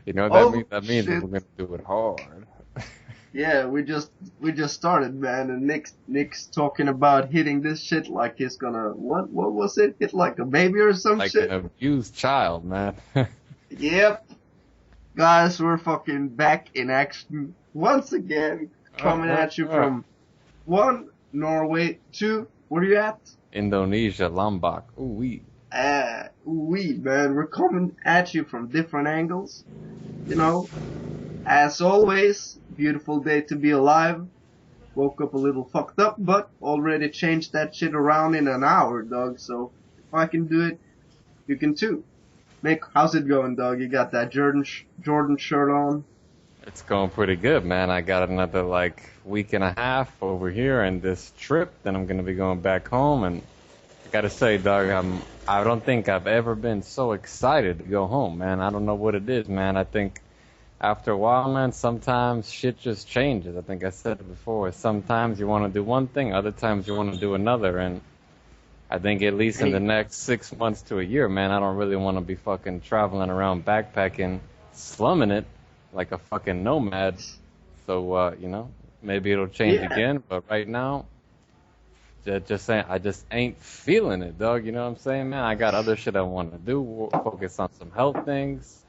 You know what that Oh means? That means we're shit. gonna do it hard. Yeah, we just started, man, and Nick's talking about hitting this shit like he's gonna what was it? Hit like a baby or some Like an shit? abused child, man. Yep. Guys, we're fucking back in action once again, coming at you Uh. from one, Norway, two, where you at? Indonesia, Lombok. Ooh wee. We, man, we're coming at you from different angles, you know. As always, beautiful day to be alive. Woke up a little fucked up, but already changed that shit around in an hour, dog. So if I can do it, you can too. Mick, how's it going, dog? You got that Jordan shirt on? It's going pretty good, man. I got another like week and a half over here and this trip. Then I'm gonna be going back home, and I gotta say, dog, I don't think I've ever been so excited to go home, man. I don't know what it is, man. I think after a while, man, sometimes shit just changes. I think I said it before. Sometimes you want to do one thing, other times you want to do another, and I think at least in the Hey, next 6 months to a year, man, I don't really want to be fucking traveling around backpacking, slumming it like a fucking nomad. So, maybe it'll change yeah, again, but right now, just saying, I just ain't feeling it, dog. You know what I'm saying, man? I got other shit I want to do, focus on some health things,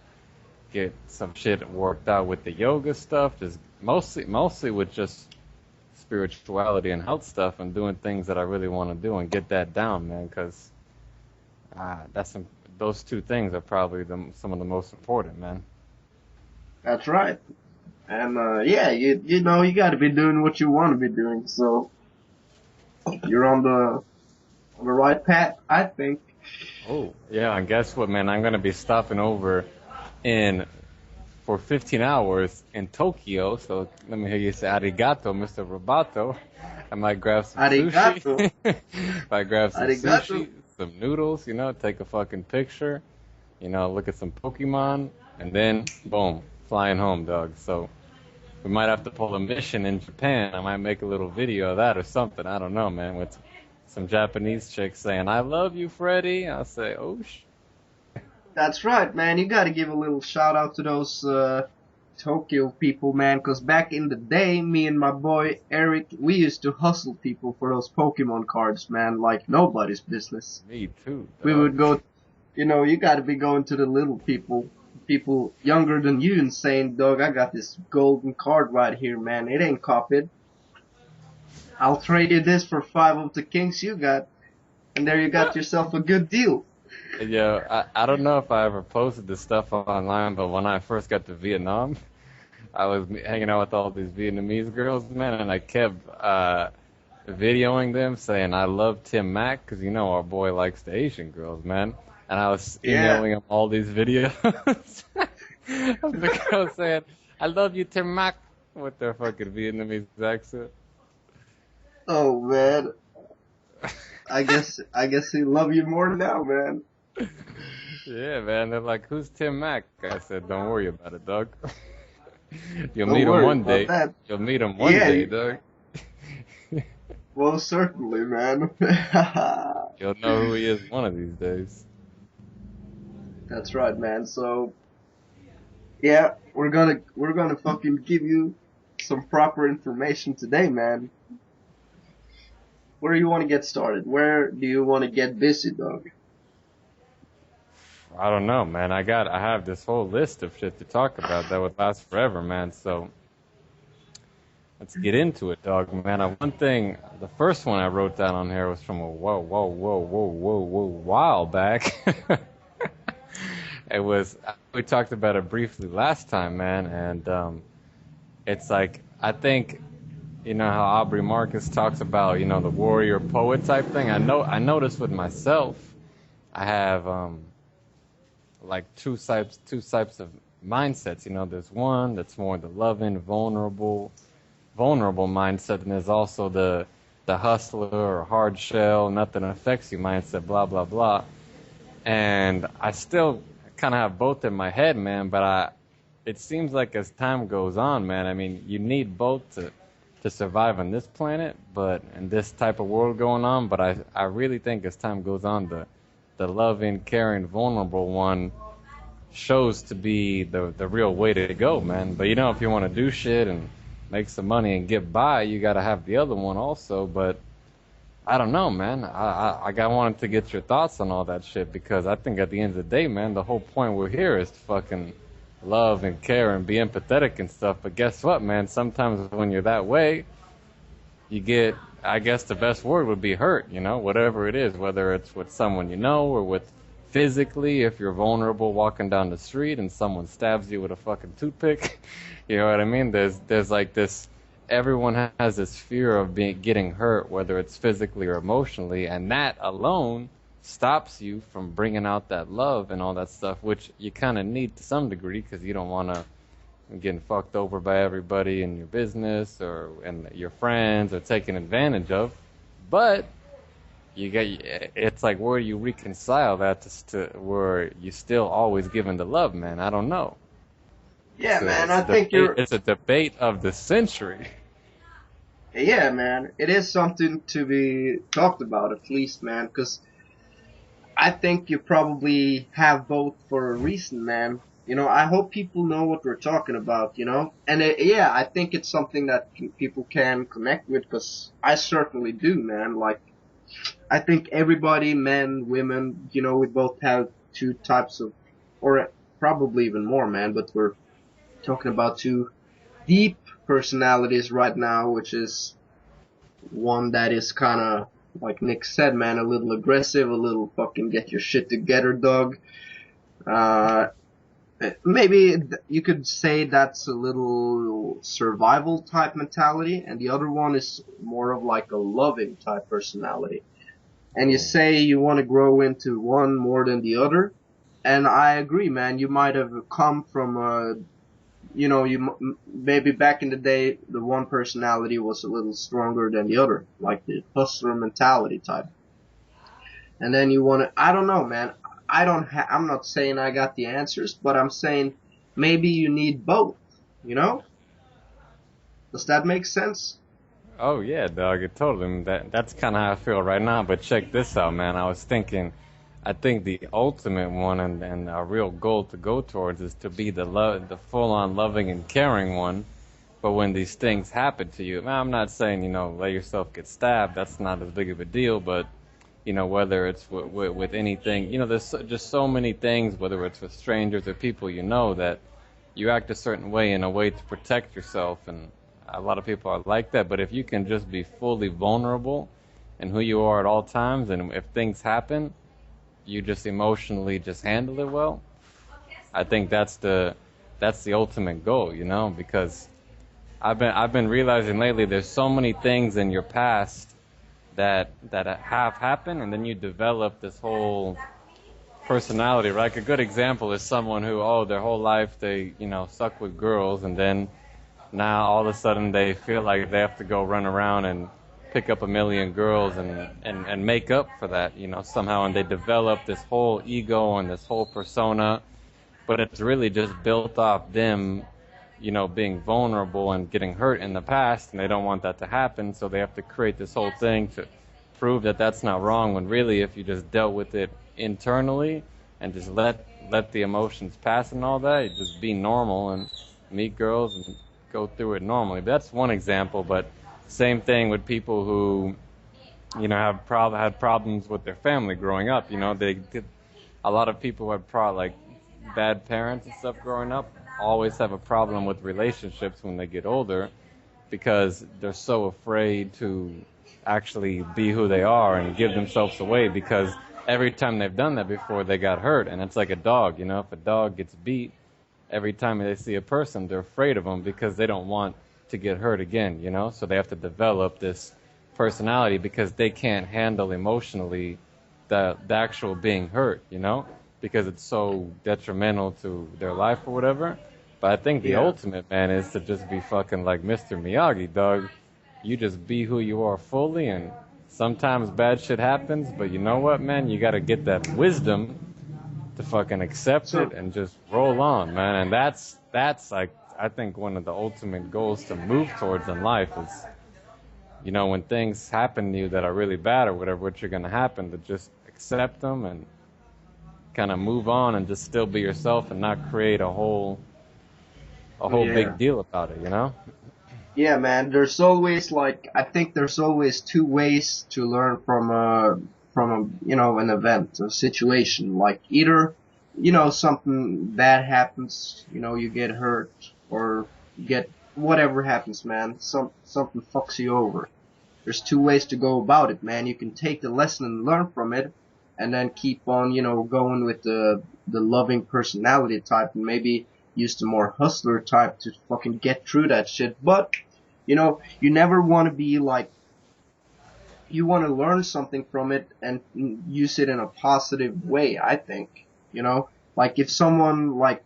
get some shit worked out with the yoga stuff, just mostly with just spirituality and health stuff and doing things that I really want to do and get that down, man, because that's those two things are probably some of the most important, man. that's right. And yeah, you know you got to be doing what you want to be doing. So you're on the right path, I think. Oh, yeah, and guess what, man? I'm gonna be stopping over in for 15 hours in Tokyo. So let me hear you say arigato, Mr. Roboto. I might grab some Arigato, sushi. Might grab some arigato. sushi, some noodles, take a fucking picture, look at some Pokemon, and then boom, flying home, dog. So we might have to pull a mission in Japan. I might make a little video of that or something. I don't know, man, with some Japanese chicks saying, I love you, Freddy. I'll say, oh, That's right, man. You got to give a little shout out to those Tokyo people, man. 'Cause back in the day, me and my boy Eric, we used to hustle people for those Pokemon cards, man, like nobody's business. me too, We dog. would go, you got to be going to the little people younger than you, and saying, "Dog, I got this golden card right here, man. It ain't copied. I'll trade you this for five of the kings you got, and there you got yourself a good deal." Yeah, I don't know if I ever posted this stuff online, but when I first got to Vietnam, I was hanging out with all these Vietnamese girls, man, and I kept videoing them saying, I love Tim Mack, because our boy likes the Asian girls, man. And I was Yeah. emailing him all these videos of the girls saying, I love you, Tim Mack, with their fucking Vietnamese accent. Oh man. I guess he love you more now, man. Yeah, man, they're like, who's Tim Mack? I said, don't worry about it, dog. You'll Don't meet him worry one about day. that. You'll meet him one Yeah, day, dog. well, certainly, man. You'll know who he is one of these days. That's right, man. So, yeah, we're gonna fucking give you some proper information today, man. Where do you want to get started? Where do you want to get busy, dog? I don't know, man. I have this whole list of shit to talk about that would last forever, man. So let's get into it, dog, man. One thing, the first one I wrote down on here was from a whoa, while back. We talked about it briefly last time, man, and it's like, I think, how Aubrey Marcus talks about, the warrior poet type thing. I noticed with myself, I have, like two types of mindsets. There's one that's more the loving, vulnerable mindset, and there's also the hustler or hard shell, nothing affects you mindset, blah blah blah. And I still kind of have both in my head, man. But it seems like as time goes on, man. I mean, you need both to survive on this planet, but in this type of world going on. But I really think as time goes on, the loving, caring, vulnerable one shows to be the real way to go, man. But you know, if you want to do shit and make some money and get by, you got to have the other one also. But I don't know, man. I wanted to get your thoughts on all that shit because I think at the end of the day, man, the whole point we're here is to fucking love and care and be empathetic and stuff. But guess what, man? Sometimes when you're that way, you get, I guess the best word would be hurt, you know, whatever it is, whether it's with someone you know or with physically, if you're vulnerable walking down the street and someone stabs you with a fucking toothpick, you know what I mean? There's like this, everyone has this fear of getting hurt, whether it's physically or emotionally, and that alone stops you from bringing out that love and all that stuff, which you kind of need to some degree because you don't want to getting fucked over by everybody in your business or and your friends or taken advantage of. But it's like, where do you reconcile that to where you still always giving the love, man? I don't know. Yeah, So man, I think it's a debate of the century. Yeah, man, it is something to be talked about at least, man, because I think you probably have both for a reason, man. You know, I hope people know what we're talking about, you know? And yeah, I think it's something that people can connect with, because I certainly do, man. Like, I think everybody, men, women, you know, we both have two types of, or probably even more, man, but we're talking about two deep personalities right now, which is one that is kind of, like Nick said, man, a little aggressive, a little fucking get your shit together, dog. Maybe you could say that's a little survival type mentality, and the other one is more of like a loving type personality. And you say you want to grow into one more than the other, and I agree, man. You might have come from a, you know, maybe back in the day, the one personality was a little stronger than the other, like the hustler mentality type. And then you want to, I don't know, man. I'm not saying I got the answers, but I'm saying maybe you need both, you know? Does that make sense? Oh yeah, dog. It totally. That's kind of how I feel right now. But check this out, man. I was thinking, I think the ultimate one and a real goal to go towards is to be the full-on loving and caring one. But when these things happen to you, man, I'm not saying, you know, let yourself get stabbed. That's not as big of a deal. But you know, whether it's with anything, you know, there's just so many things, whether it's with strangers or people you know, that you act a certain way in a way to protect yourself. And a lot of people are like that. But if you can just be fully vulnerable in who you are at all times, and if things happen, you just emotionally just handle it well, I think that's the ultimate goal, you know, because I've been realizing lately there's so many things in your past that have happened, and then you develop this whole personality, right? Like a good example is someone who, their whole life they, you know, suck with girls, and then now all of a sudden they feel like they have to go run around and pick up a million girls and make up for that, you know, somehow, and they develop this whole ego and this whole persona, but it's really just built off them, you know, being vulnerable and getting hurt in the past, and they don't want that to happen, so they have to create this whole thing to prove that that's not wrong, when really if you just dealt with it internally and just let the emotions pass and all that, you just be normal and meet girls and go through it normally. But that's one example, but same thing with people who, you know, had problems with their family growing up, you know, a lot of people who had like bad parents and stuff growing up always have a problem with relationships when they get older because they're so afraid to actually be who they are and give themselves away, because every time they've done that before they got hurt. And it's like a dog, you know, if a dog gets beat, every time they see a person they're afraid of them because they don't want to get hurt again, you know, so they have to develop this personality because they can't handle emotionally the actual being hurt, you know, because it's so detrimental to their life or whatever. But I think the ultimate, man, is to just be fucking like Mr. Miyagi, dog. You just be who you are fully, and sometimes bad shit happens, but you know what, man? You gotta get that wisdom to fucking accept it and just roll on, man. And that's like, I think one of the ultimate goals to move towards in life is, you know, when things happen to you that are really bad or whatever, what you're gonna happen, to just accept them and kind of move on and just still be yourself and not create a whole Yeah. big deal about it, you know? Yeah, man. There's always like I think there's always two ways to learn from a an event, a situation. Like either something bad happens, you get hurt or you get whatever happens, man. Something fucks you over. There's two ways to go about it, man. You can take the lesson and learn from it, and then keep on, going with the loving personality type, and maybe use the more hustler type to fucking get through that shit. But you never want to be like, you want to learn something from it and use it in a positive way, I think. Like if someone like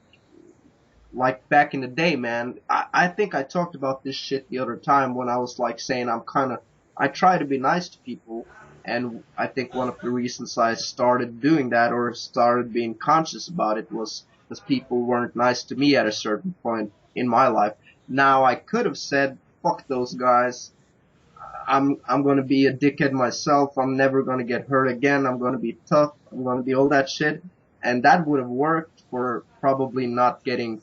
back in the day, man, I think I talked about this shit the other time when I was like saying I try to be nice to people, and I think one of the reasons I started doing that or started being conscious about it was because people weren't nice to me at a certain point in my life. Now I could have said, fuck those guys. I'm gonna be a dickhead myself. I'm never gonna get hurt again. I'm gonna be tough. I'm gonna be all that shit. And that would have worked for probably not getting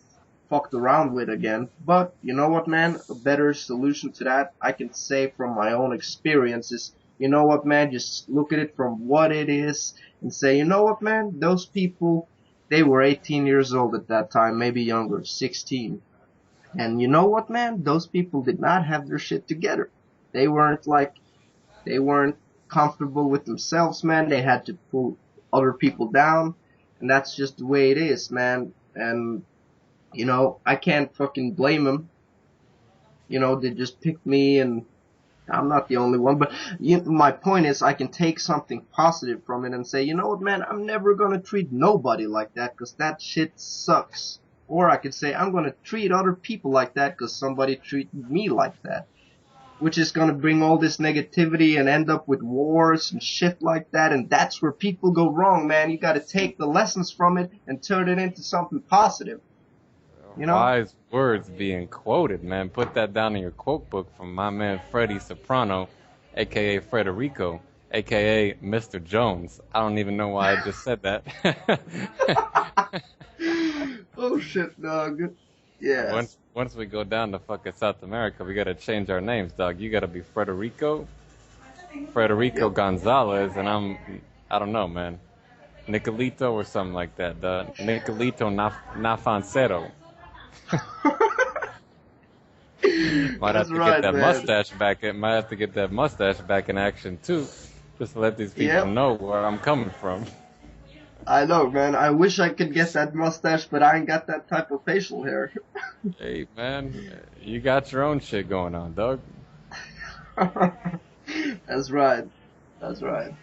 fucked around with again. But you know what, man? A better solution to that, I can say from my own experiences, you know what, man? Just look at it from what it is and say, you know what, man? Those people, they were 18 years old at that time, maybe younger, 16. And you know what, man? Those people did not have their shit together. They weren't they weren't comfortable with themselves, man. They had to pull other people down. And that's just the way it is, man. And, I can't fucking blame them. They just picked me, and I'm not the only one. But my point is, I can take something positive from it and say, you know what, man, I'm never gonna treat nobody like that, 'cause that shit sucks. Or I could say, I'm gonna treat other people like that 'cause somebody treated me like that. Which is gonna bring all this negativity and end up with wars and shit like that. And that's where people go wrong, man. You gotta take the lessons from it and turn it into something positive. You know? Wise words being quoted, man. Put that down in your quote book from my man Freddie Soprano, aka Frederico, aka Mr. Jones. I don't even know why I just said that. Oh shit, dog. Yeah. Once we go down to fucking South America, we gotta change our names, dog. You gotta be Frederico Yep. Gonzalez, and I don't know, man. Nicolito or something like that. Nicolito Nafancero. Might have That's to get right, that man. mustache back. Might have to get that mustache back in action too, just to let these people Yep. know where I'm coming from. I know, man. I wish I could get that mustache, but I ain't got that type of facial hair. Hey, man, you got your own shit going on, dog. That's right. That's right.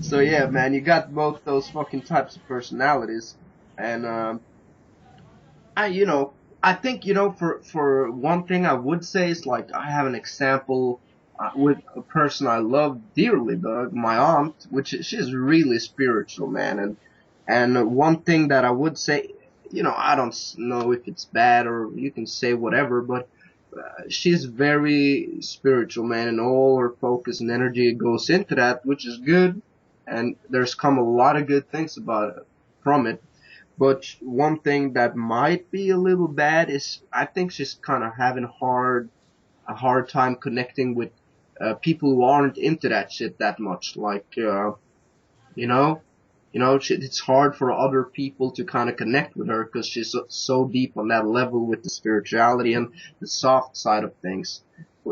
So yeah, man, you got both those fucking types of personalities, and I, I think, for one thing I would say is like I have an example with a person I love dearly, dog, my aunt, which she's really spiritual, man, and one thing that I would say, I don't know if it's bad or you can say whatever, but she's very spiritual, man, and all her focus and energy goes into that, which is good, and there's come a lot of good things about it from it. But one thing that might be a little bad is I think she's kind of having a hard time connecting with people who aren't into that shit that much. Like, you know, it's hard for other people to kind of connect with her because she's so deep on that level with the spirituality and the soft side of things.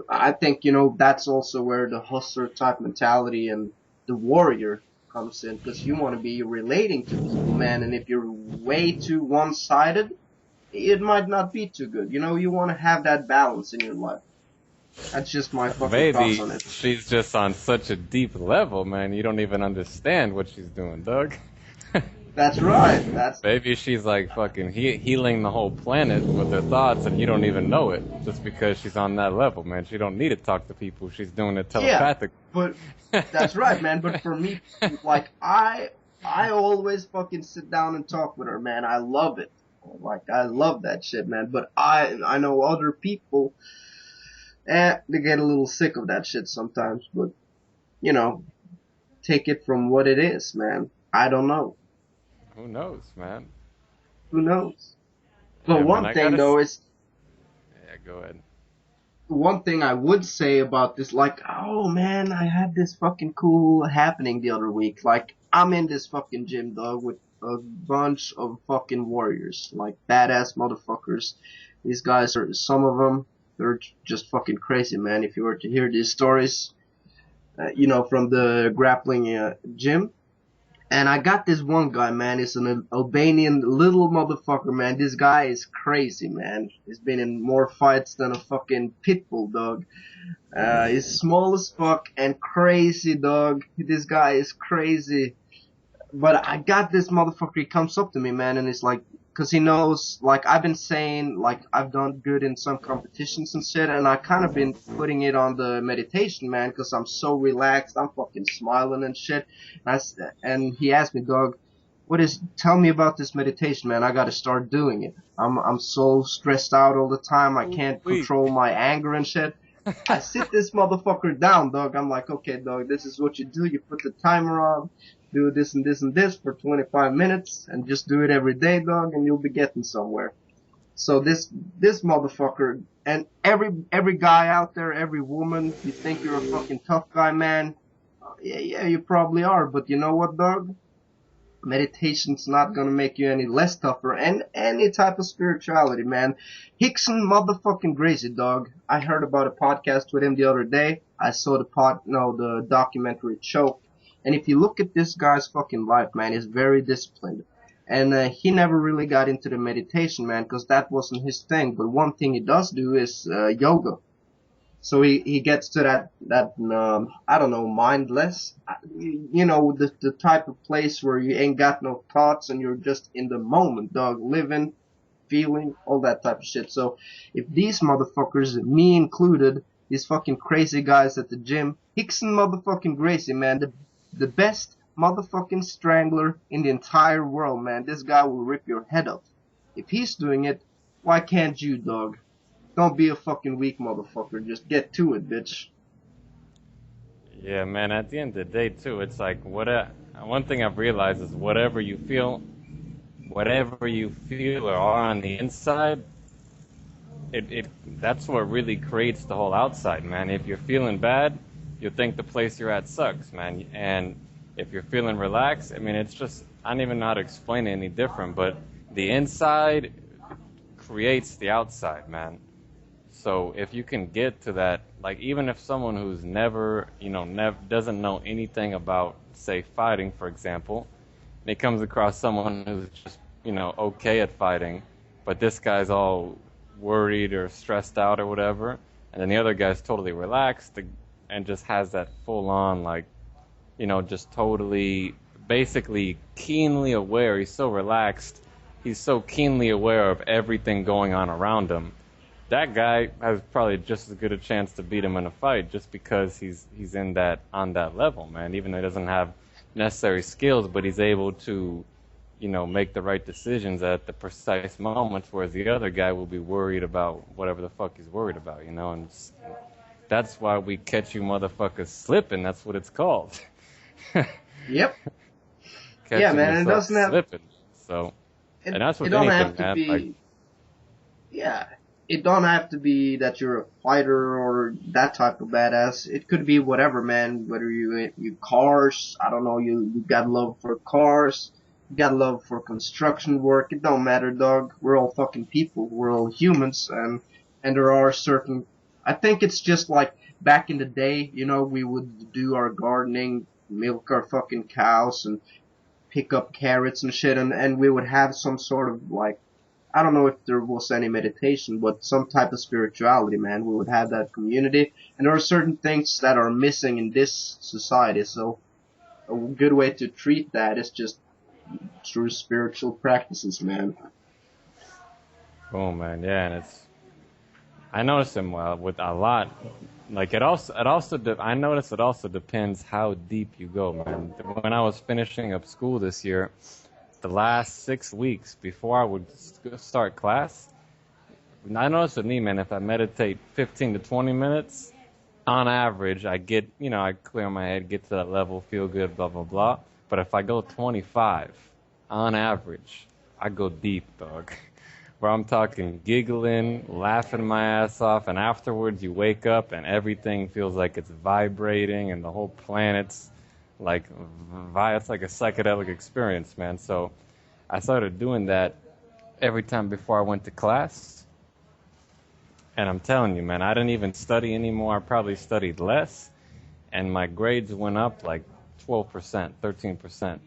I think, that's also where the hustler type mentality and the warrior comes in, because you want to be relating to people, man, and if you're way too one-sided, it might not be too good. You want to have that balance in your life. That's just my fucking thoughts Maybe on it. she's just on such a deep level, man. You don't even understand what she's doing, dog. That's right. Maybe she's like fucking healing the whole planet with her thoughts, and you don't even know it, just because she's on that level, man. She don't need to talk to people. She's doing it Yeah, telepathically. but that's right, man. But for me, like I always fucking sit down and talk with her, man. I love it. Like I love that shit, man. But I know other people, they get a little sick of that shit sometimes. But you know, take it from what it is, man. I don't know. Who knows, man? Who knows? But Yeah, man. one thing though is Yeah, go ahead. one thing I would say about this, like, oh man, I had this fucking cool happening the other week. Like, I'm in this fucking gym, dog, with a bunch of fucking warriors, like badass motherfuckers. These guys are, some of them, they're just fucking crazy, man. If you were to hear these stories, from the grappling gym. And I got this one guy, man. He's an Albanian little motherfucker, man. This guy is crazy, man. He's been in more fights than a fucking pit bull, dog. He's small as fuck and crazy, dog. This guy is crazy. But I got this motherfucker, he comes up to me, man, and it's like, cause he knows, like, I've been saying, like, I've done good in some competitions and shit, and I kind of been putting it on the meditation, man, cause I'm so relaxed, I'm fucking smiling and shit. And he asked me, dog, tell me about this meditation, man, I gotta start doing it. I'm so stressed out all the time, I can't control my anger and shit. I sit this motherfucker down, dog. I'm like, okay, dog, this is what you do. You put the timer on, do this and this and this for 25 minutes, and just do it every day, dog, and you'll be getting somewhere. So this motherfucker, and every guy out there, every woman, you think you're a fucking tough guy, man. Yeah, you probably are, but you know what, dog? Meditation's not gonna make you any less tougher, and any type of spirituality, man. Hickson motherfucking Gracie, dog. I heard about a podcast with him the other day. I saw the documentary Choke. And if you look at this guy's fucking life, man, he's very disciplined. And he never really got into the meditation, man, because that wasn't his thing. But one thing he does do is yoga. So he gets to that I don't know, mindless, the type of place where you ain't got no thoughts and you're just in the moment, dog, living, feeling, all that type of shit. So if these motherfuckers, me included, these fucking crazy guys at the gym, Hickson motherfucking Gracie, man, the best motherfucking strangler in the entire world, man. This guy will rip your head off. If he's doing it, why can't you, dog? Don't be a fucking weak motherfucker. Just get to it, bitch. Yeah, man. At the end of the day, too, it's like one thing I've realized is whatever you feel or are on the inside, that's what really creates the whole outside, man. If you're feeling bad, you'll think the place you're at sucks, man. And if you're feeling relaxed, I mean, it's just, I don't even know how to explain it any different, but the inside creates the outside, man. So if you can get to that, like even if someone who's never doesn't know anything about, say, fighting, for example, and he comes across someone who's just, okay at fighting, but this guy's all worried or stressed out or whatever, and then the other guy's totally relaxed and just has that full on, like, just totally, basically keenly aware. He's so relaxed. He's so keenly aware of everything going on around him. That guy has probably just as good a chance to beat him in a fight just because he's on that level, man. Even though he doesn't have necessary skills, but he's able to, make the right decisions at the precise moments, whereas the other guy will be worried about whatever the fuck he's worried about, and that's why we catch you motherfuckers slipping. That's what it's called. Yep. Yeah, man, it doesn't have slipping. So, and that's what anything, man. It don't have to be that you're a fighter or that type of badass. It could be whatever, man. Whether you cars, I don't know, you got love for cars, you got love for construction work. It don't matter, dog. We're all fucking people. We're all humans, and there are certain. I think it's just like back in the day, we would do our gardening, milk our fucking cows, and pick up carrots and shit, and we would have some sort of, like, I don't know if there was any meditation, but some type of spirituality, man. We would have that community, and there are certain things that are missing in this society, so a good way to treat that is just through spiritual practices, man. Oh man, yeah, and I noticed him with a lot. Like I noticed it also depends how deep you go, man. When I was finishing up school this year, the last 6 weeks before I would start class, I noticed with me, man, if I meditate 15 to 20 minutes, on average, I get, I clear my head, get to that level, feel good, blah, blah, blah. But if I go 25, on average, I go deep, dog. Where I'm talking giggling, laughing my ass off, and afterwards you wake up and everything feels like it's vibrating and the whole planet's like, it's like a psychedelic experience, man. So I started doing that every time before I went to class. And I'm telling you, man, I didn't even study anymore. I probably studied less. And my grades went up like 12%, 13%.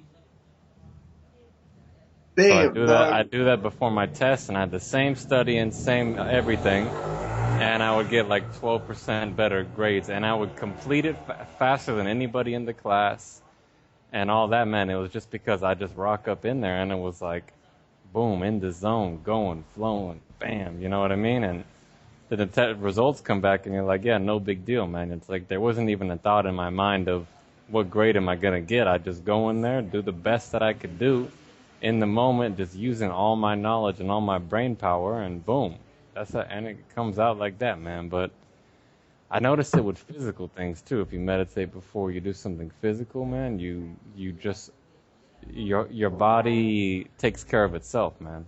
So Damn, I dog. do that before my test, and I had the same study and same everything, and I would get like 12% better grades, and I would complete it faster than anybody in the class, and all that, man. It was just because I just rock up in there, and it was like, boom, in the zone, going, flowing, bam, you know what I mean? And the results come back, and you're like, yeah, no big deal, man. It's like there wasn't even a thought in my mind of what grade am I gonna get. I just go in there, do the best that I could do in the moment, just using all my knowledge and all my brain power, and boom, and it comes out like that, man. But I noticed it with physical things too. If you meditate before you do something physical, man, you just your body takes care of itself, man.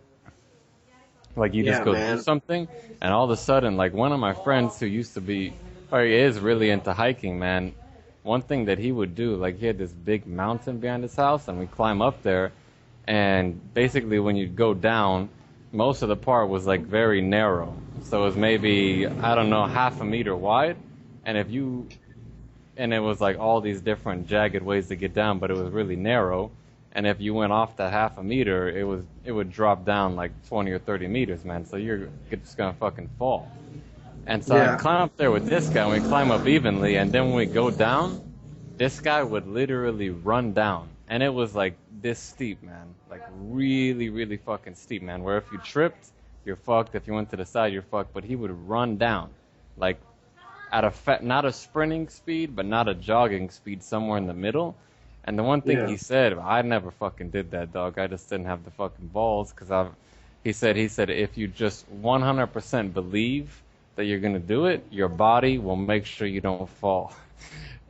Like you just Yeah, go do man. something, and all of a sudden, like one of my friends who used to be, or he is really into hiking, man. One thing that he would do, like he had this big mountain behind his house, and we climb up there, and basically when you go down, most of the part was like very narrow. So it was maybe, I don't know, half a meter wide, and and it was like all these different jagged ways to get down, but it was really narrow. And if you went off that half a meter, it would drop down like 20 or 30 meters, man. So you're just gonna fucking fall. And so I Yeah. climb up there with this guy, and we climb up evenly, and then when we go down, this guy would literally run down. And it was like this steep, man. Like really, really fucking steep, man. Where if you tripped, you're fucked. If you went to the side, you're fucked. But he would run down. Like at not a sprinting speed, but not a jogging speed, somewhere in the middle. And the one thing Yeah. he said, I never fucking did that, dog. I just didn't have the fucking balls, because he said, if you just 100% believe that you're gonna do it, your body will make sure you don't fall.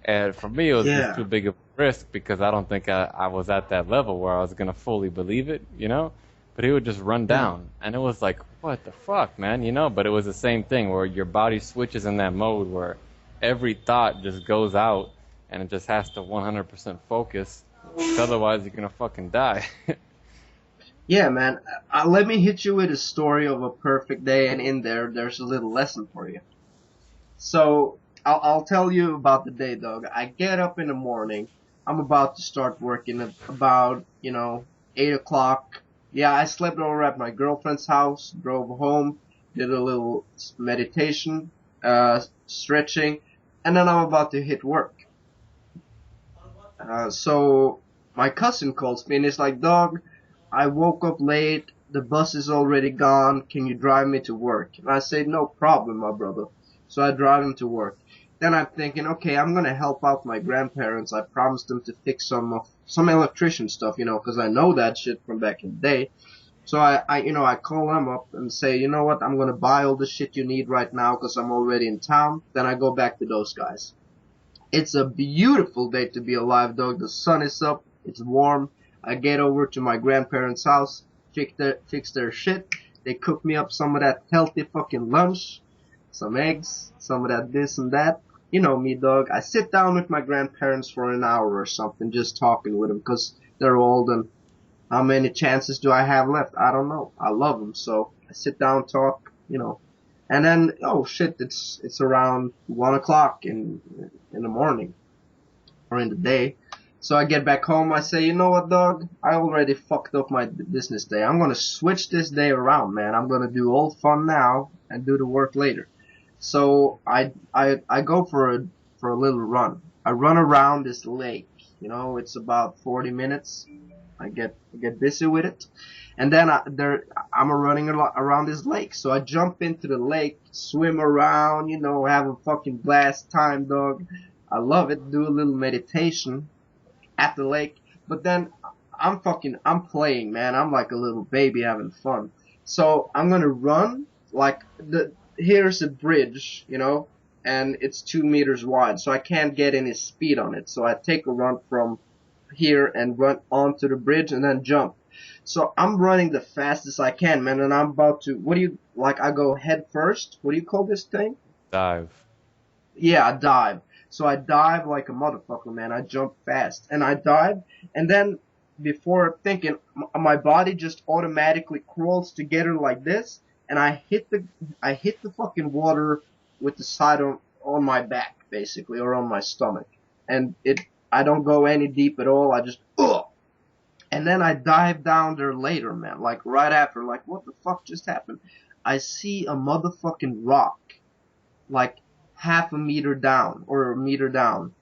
And for me, it was just Yeah. too big of a risk, because I don't think I was at that level where I was gonna fully believe it, you know? But he would just run Yeah. down, and it was like, what the fuck, man, you know? But it was the same thing where your body switches in that mode where every thought just goes out, and it just has to 100% focus. 'Cause otherwise, you're gonna fucking die. Yeah, man. Let me hit you with a story of a perfect day, and in there's a little lesson for you. So I'll tell you about the day, dog. I get up in the morning. I'm about to start working at about 8 o'clock. Yeah, I slept over at my girlfriend's house. Drove home, did a little meditation, stretching, and then I'm about to hit work. So my cousin calls me and is like, "Dog, I woke up late. The bus is already gone. Can you drive me to work?" And I say, "No problem, my brother." So I drive him to work. Then I'm thinking, okay, I'm gonna help out my grandparents. I promised them to fix some electrician stuff, 'cause I know that shit from back in the day. So I call them up and say, "You know what? I'm gonna buy all the shit you need right now 'cause I'm already in town." Then I go back to those guys. It's a beautiful day to be alive, dog. The sun is up. It's warm. I get over to my grandparents' house, fix their shit. They cook me up some of that healthy fucking lunch, some eggs, some of that this and that. You know me, dog. I sit down with my grandparents for an hour or something, just talking with them, 'cause they're old, and how many chances do I have left? I don't know. I love them, so I sit down, talk. And then, oh shit, it's around 1 o'clock in the morning or in the day. So I get back home. I say, "You know what, dog? I already fucked up my business day. I'm gonna switch this day around, man. I'm gonna do all fun now and do the work later." So I go for a little run. I run around this lake. It's about 40 minutes. I get busy with it. And then I'm running around this lake. So I jump into the lake, swim around, have a fucking blast time, dog. I love it. Do a little meditation at the lake. But then I'm playing, man. I'm like a little baby having fun. So I'm gonna run like here's a bridge, and it's 2 meters wide. So I can't get any speed on it. So I take a run from here and run onto the bridge and then jump. So I'm running the fastest I can, man, and I'm about to, what do you, like, I go head first? What do you call this thing? Dive. Yeah, I dive. So I dive like a motherfucker, man. I jump fast. And I dive, and then before thinking, my body just automatically crawls together like this, and I hit the fucking water with the side on my back, basically, or on my stomach. And I don't go any deep at all. I just, ugh! And then I dive down there later, man, like right after, like, what the fuck just happened? I see a motherfucking rock, like half a meter down or a meter down.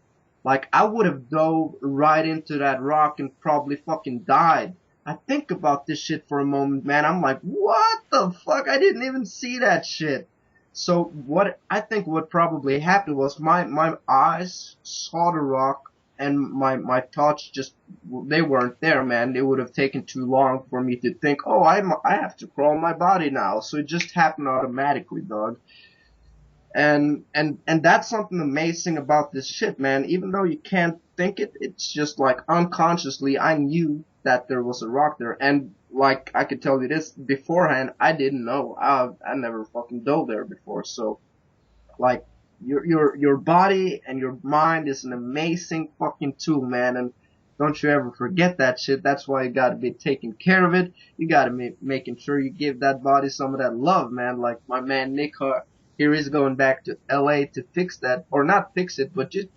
Like I would have dove right into that rock and probably fucking died. I think about this shit for a moment, man. I'm like, what the fuck? I didn't even see that shit. So what probably happened was my eyes saw the rock and my thoughts just, they weren't there, man. It would have taken too long for me to think, oh, I have to crawl my body now. So it just happened automatically, dog. And that's something amazing about this shit, man. Even though you can't think it, it's just like unconsciously I knew that there was a rock there. And like I could tell you this beforehand, I didn't know. I never fucking dove there before. So like your body and your mind is an amazing fucking tool, man. And don't you ever forget that shit. That's why you gotta be taking care of it. You gotta be making sure you give that body some of that love, man. Like my man Nick here is going back to LA to fix that, or not fix it, but just,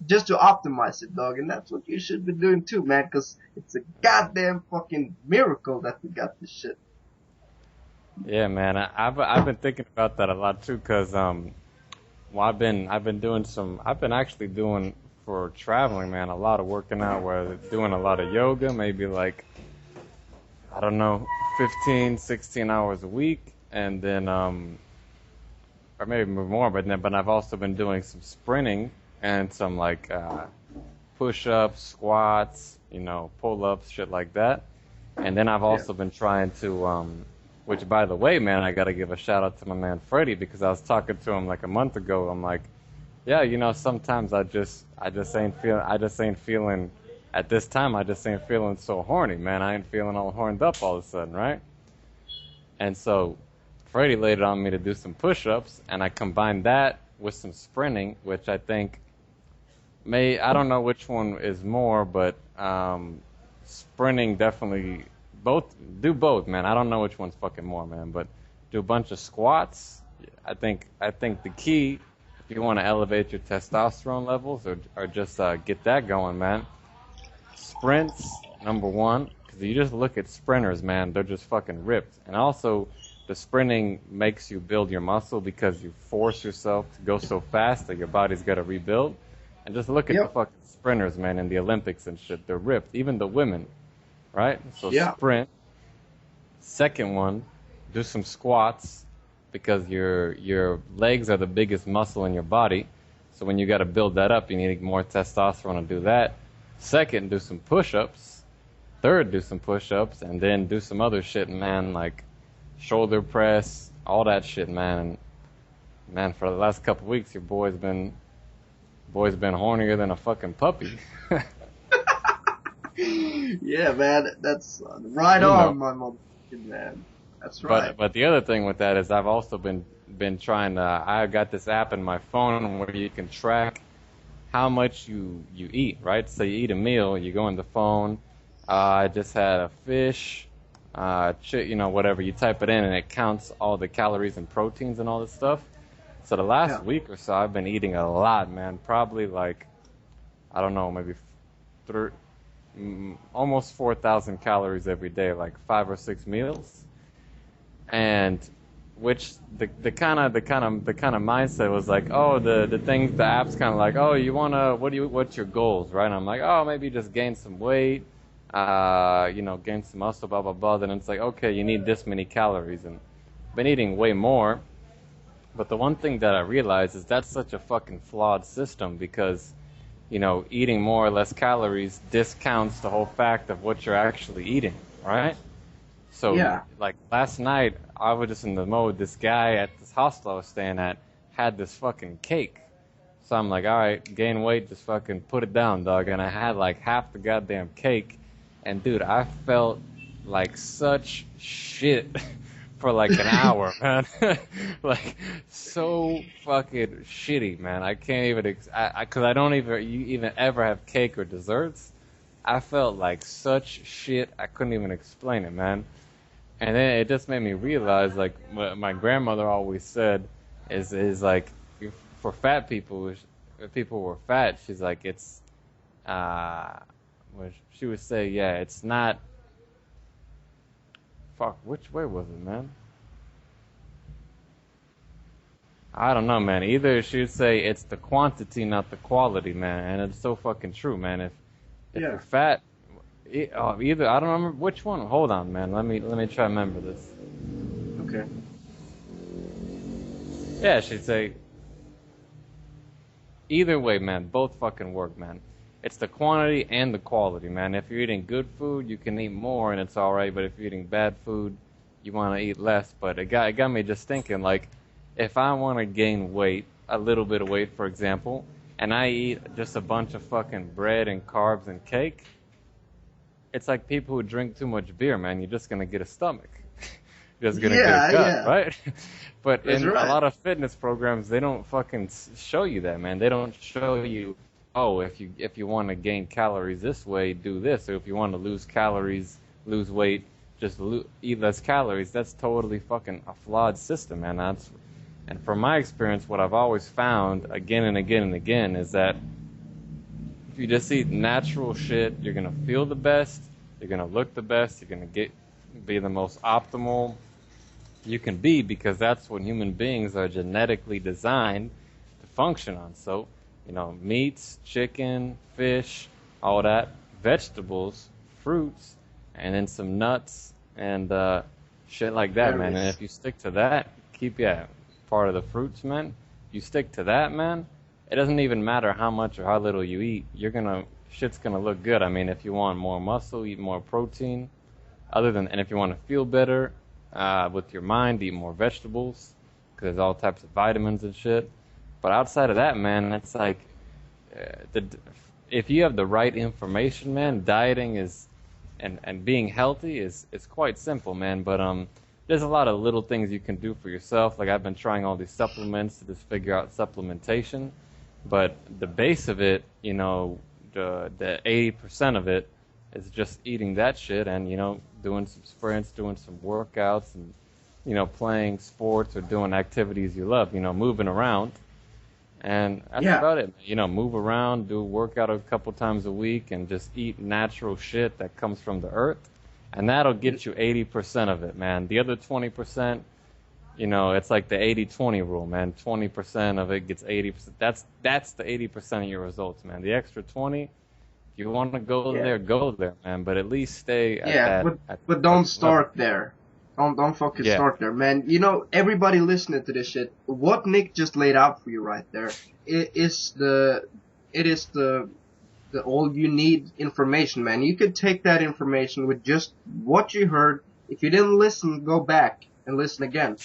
just to optimize it, dog. And that's what you should be doing too, man, because it's a goddamn fucking miracle that we got this shit. Yeah, man. I've been thinking about that a lot too, cause I've been actually doing for traveling, man, a lot of working out, where doing a lot of yoga, maybe like, I don't know, 15, 16 hours a week, and then or maybe more, but I've also been doing some sprinting and some like push-ups, squats, pull-ups, shit like that. And then I've also been trying to, which by the way, man, I gotta give a shout out to my man Freddie, because I was talking to him like a month ago. I'm like, yeah, sometimes I just ain't feeling at this time. I just ain't feeling so horny, man. I ain't feeling all horned up all of a sudden, right? And so Freddie laid it on me to do some push-ups, and I combined that with some sprinting, which I think I don't know which one is more, but sprinting definitely, do both, man. I don't know which one's fucking more, man, but do a bunch of squats. I think the key, if you want to elevate your testosterone levels or just get that going, man, sprints, number one, because you just look at sprinters, man, they're just fucking ripped. And also, the sprinting makes you build your muscle because you force yourself to go so fast that your body's got to rebuild. And just look at the fucking sprinters, man, in the Olympics and shit. They're ripped. Even the women, right? So sprint. Second one, do some squats, because your legs are the biggest muscle in your body. So when you got to build that up, you need more testosterone to do that. Second, do some push-ups. Third, do some push-ups. And then do some other shit, man, like shoulder press, all that shit, man. And man, for the last couple of weeks, your boy's been hornier than a fucking puppy. Yeah, man, that's right on, my motherfucking man. That's right. But the other thing with that is I've also been trying to. I've got this app in my phone where you can track how much you eat, right? So you eat a meal, you go in the phone. I just had a fish. Whatever, you type it in and it counts all the calories and proteins and all this stuff. So the last week or so, I've been eating a lot, man. Probably like, I don't know, maybe almost 4,000 calories every day, like 5 or 6 meals. And which the kind of mindset was like, oh, the app's kind of like, oh, what's your goals, right? And I'm like, oh, maybe just gain some weight. Gain some muscle, blah, blah, blah. Then it's like, okay, you need this many calories. And I've been eating way more. But the one thing that I realized is that's such a fucking flawed system, because, eating more or less calories discounts the whole fact of what you're actually eating, right? So, like, last night, I was just in the mode, this guy at this hostel I was staying at had this fucking cake. So I'm like, all right, gain weight, just fucking put it down, dog. And I had like half the goddamn cake. And dude, I felt like such shit for like an hour, man. Like so fucking shitty, man. I can't even, cause I don't even ever have cake or desserts. I felt like such shit. I couldn't even explain it, man. And then it just made me realize, like, what my grandmother always said is like, for fat people, if people were fat, she's like, it's, she would say, yeah, it's not, fuck, which way was it, man? I don't know, man. Either she would say it's the quantity, not the quality, man. And it's so fucking true, man. If you're fat, either, I don't remember which one. Hold on, man. Let me try to remember this. Okay. Yeah, she'd say, either way, man, both fucking work, man. It's the quantity and the quality, man. If you're eating good food, you can eat more and it's alright, but if you're eating bad food, you want to eat less. But it got me just thinking, like, if I want to gain weight, a little bit of weight, for example, and I eat just a bunch of fucking bread and carbs and cake, it's like people who drink too much beer, man. You're just going to get a stomach. You're just going to get a gut, right? But that's in a lot of fitness programs, they don't fucking show you that, man. They don't show you, oh, if you want to gain calories this way, do this. Or if you want to lose calories, lose weight, just eat less calories. That's totally fucking a flawed system, man. And from my experience, what I've always found again and again and again is that if you just eat natural shit, you're going to feel the best, you're going to look the best, you're going to be the most optimal you can be, because that's what human beings are genetically designed to function on. So, meats, chicken, fish, all that, vegetables, fruits, and then some nuts and shit like that, man. And if you stick to that, part of the fruits, man. You stick to that, man. It doesn't even matter how much or how little you eat. Shit's gonna look good. I mean, if you want more muscle, eat more protein. And if you want to feel better with your mind, eat more vegetables, because there's all types of vitamins and shit. But outside of that, man, it's like if you have the right information, man, dieting and being healthy is quite simple, man. But there's a lot of little things you can do for yourself. Like, I've been trying all these supplements to just figure out supplementation. But the base of it, the 80% of it is just eating that shit and, doing some sprints, doing some workouts, and, playing sports or doing activities you love, moving around. And that's about it. Move around, do a workout a couple times a week, and just eat natural shit that comes from the earth. And that'll get you 80% of it, man. The other 20%, it's like the 80-20 rule, man. 20% of it gets 80%. That's the 80% of your results, man. The extra 20, if you want to go there, go there, man. But at least stay at that. But don't start there. Don't fucking start there, man. Everybody listening to this shit, what Nick just laid out for you right there, it is the all you need information, man. You could take that information with just what you heard. If you didn't listen, go back and listen again.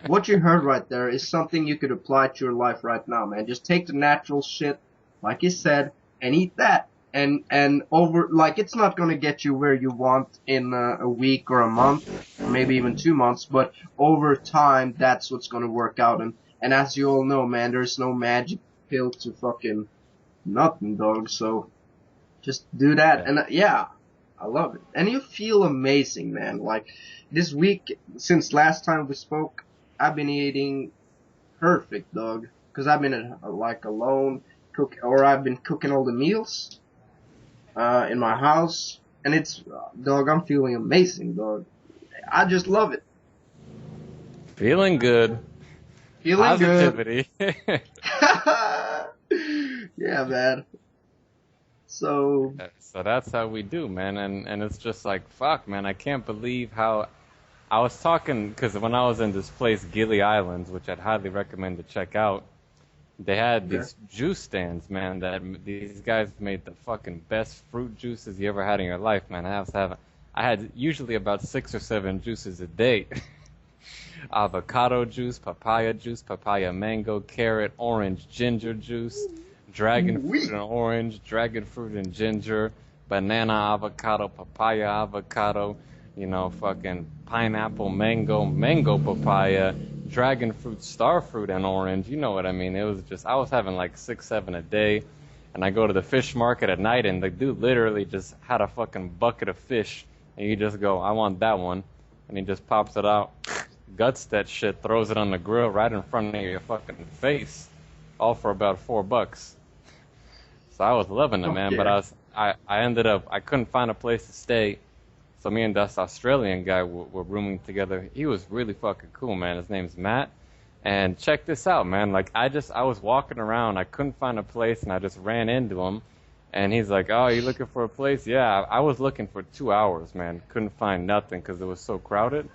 What you heard right there is something you could apply to your life right now, man. Just take the natural shit, like you said, and eat that. And it's not gonna get you where you want in a week or a month, or maybe even 2 months, but over time, that's what's gonna work out. And as you all know, man, there's no magic pill to fucking nothing, dog. So just do that. And I love it. And you feel amazing, man. Like, this week, since last time we spoke, I've been eating perfect, dog. Because I've been alone, I've been cooking all the meals in my house. And it's, dog, I'm feeling amazing, dog. I just love it. Feeling good. Positivity. Good. Yeah, man. So that's how we do, man. And it's just like, fuck, man, I can't believe how I was talking, because when I was in this place, Gili Islands, which I'd highly recommend to check out, they had these juice stands, man, that these guys made the fucking best fruit juices you ever had in your life, man. I had usually about 6 or 7 juices a day. Avocado juice, papaya mango, carrot, orange, ginger juice, dragon fruit and orange, dragon fruit and ginger, banana avocado, papaya avocado, you know, fucking pineapple, mango, papaya, dragon fruit, star fruit, and orange. You know what I mean? It was just, I was having like 6, 7 a day. And I go to the fish market at night, and the dude literally just had a fucking bucket of fish. And you just go, I want that one. And he just pops it out, guts that shit, throws it on the grill right in front of your fucking face. All for about $4. So I was loving it, man. Okay. But I ended up, I couldn't find a place to stay. So me and this Australian guy were rooming together. He was really fucking cool, man. His name's Matt. And check this out, man. Like, I was walking around. I couldn't find a place, and I just ran into him. And he's like, oh, you looking for a place? Yeah, I was looking for 2 hours, man. Couldn't find nothing because it was so crowded.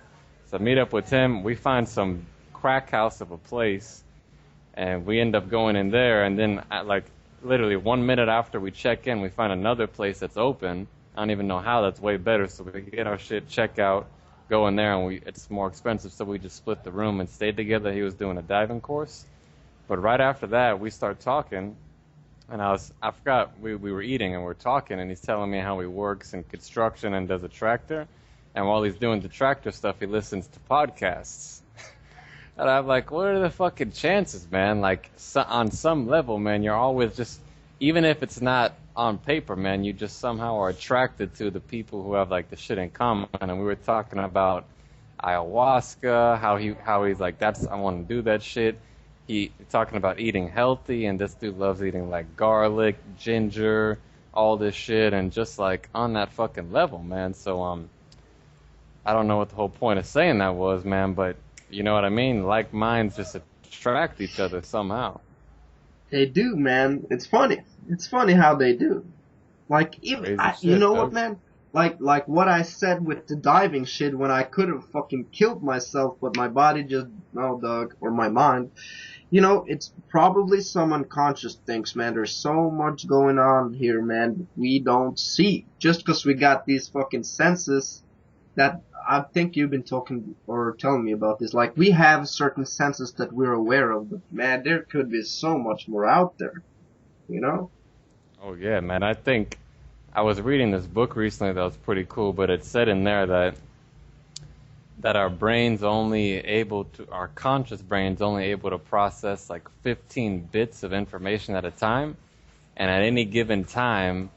So I meet up with him. We find some crack house of a place, and we end up going in there. And then, like, literally 1 minute after we check in, we find another place that's open. I don't even know how. That's way better. So we get our shit, check out, go in there, and it's more expensive, so we just split the room and stayed together. He was doing a diving course. But right after that, we start talking, and I forgot, we were eating and we're talking, and he's telling me how he works in construction and does a tractor. And while he's doing the tractor stuff, he listens to podcasts. And I'm like, what are the fucking chances, man? Like, on some level, man, you're always just, even if it's not on paper, man, you just somehow are attracted to the people who have like the shit in common. And we were talking about ayahuasca, how he's like, I want to do that shit. He talking about eating healthy, and this dude loves eating like garlic, ginger, all this shit, and just like on that fucking level, man. So I don't know what the whole point of saying that was, man, but you know what I mean? Like minds just attract each other somehow. They do, man. It's funny. It's funny how they do. Like, even, you know what, man? Like what I said with the diving shit when I could have fucking killed myself, but my body just, no, dog, or my mind. You know, it's probably some unconscious things, man. There's so much going on here, man, we don't see. Just because we got these fucking senses that I think you've been talking or telling me about this. Like, we have certain senses that we're aware of, but man, there could be so much more out there, you know? Oh yeah, man. I think I was reading this book recently that was pretty cool, but it said in there that our conscious brain's only able to process like 15 bits of information at a time, and at any given time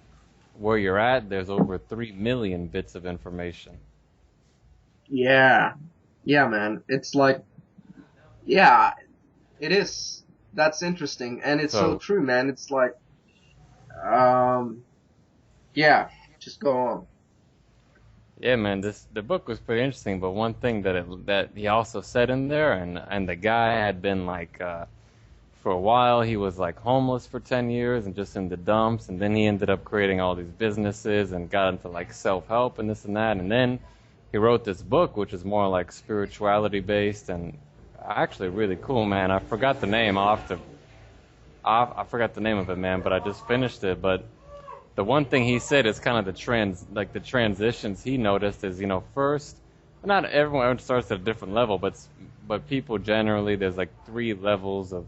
where you're at, there's over 3 million bits of information. Yeah, man. It's like, yeah, it is. That's interesting, and it's so true, man. It's like, yeah, just go on. Yeah, man, the book was pretty interesting, but one thing that he also said in there, and the guy had been like, for a while, he was like homeless for 10 years and just in the dumps, and then he ended up creating all these businesses and got into like self-help and this and that, and then he wrote this book, which is more like spirituality based and actually really cool, man. I forgot the name. I forgot the name of it, man, but I just finished it. But the one thing he said is kind of the transitions he noticed is, you know, first, not everyone starts at a different level, but people generally, there's like 3 levels of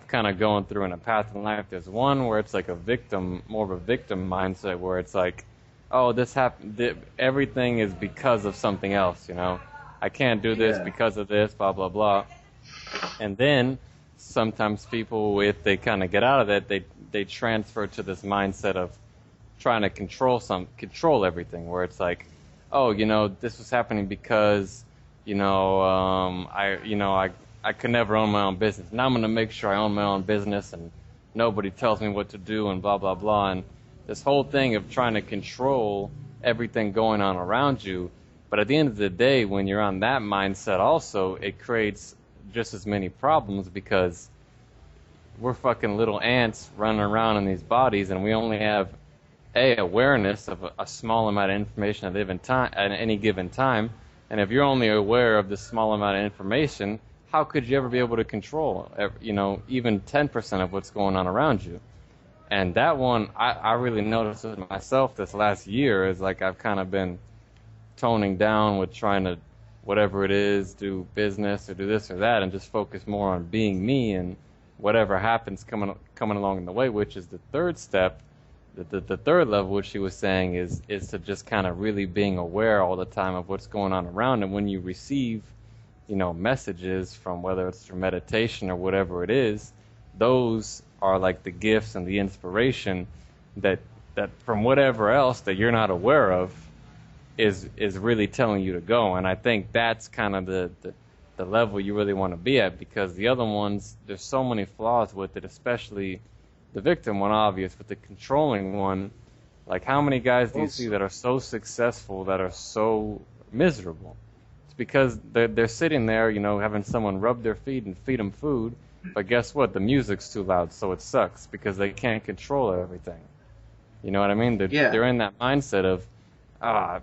kind of going through in a path in life. There's one where it's like more of a victim mindset, where it's like, oh, this happened, everything is because of something else, you know? I can't do this because of this, blah, blah, blah. And then sometimes people, if they kind of get out of that, they transfer to this mindset of trying to control everything, where it's like, oh, you know, this was happening because, you know, I could never own my own business. Now I'm going to make sure I own my own business and nobody tells me what to do and blah, blah, blah. And this whole thing of trying to control everything going on around you. But at the end of the day, when you're on that mindset also, it creates just as many problems, because we're fucking little ants running around in these bodies, and we only have awareness of a small amount of information at any given time. And if you're only aware of this small amount of information, how could you ever be able to control, you know, even 10% of what's going on around you? And that one, I really noticed it myself this last year, is like I've kind of been toning down with trying to, whatever it is, do business or do this or that, and just focus more on being me and whatever happens coming along in the way, which is the third step. The third level, which she was saying, is to just kind of really being aware all the time of what's going on around, and when you receive, messages from whether it's through meditation or whatever it is, those are like the gifts and the inspiration that from whatever else that you're not aware of is really telling you to go. And I think that's kind of the level you really want to be at, because the other ones, there's so many flaws with it, especially the victim one, obvious, but the controlling one, like how many guys do you see that are so successful that are so miserable? It's because they're sitting there, having someone rub their feet and feed them food, but guess what? The music's too loud, so it sucks because they can't control everything. You know what I mean? They're in that mindset of, I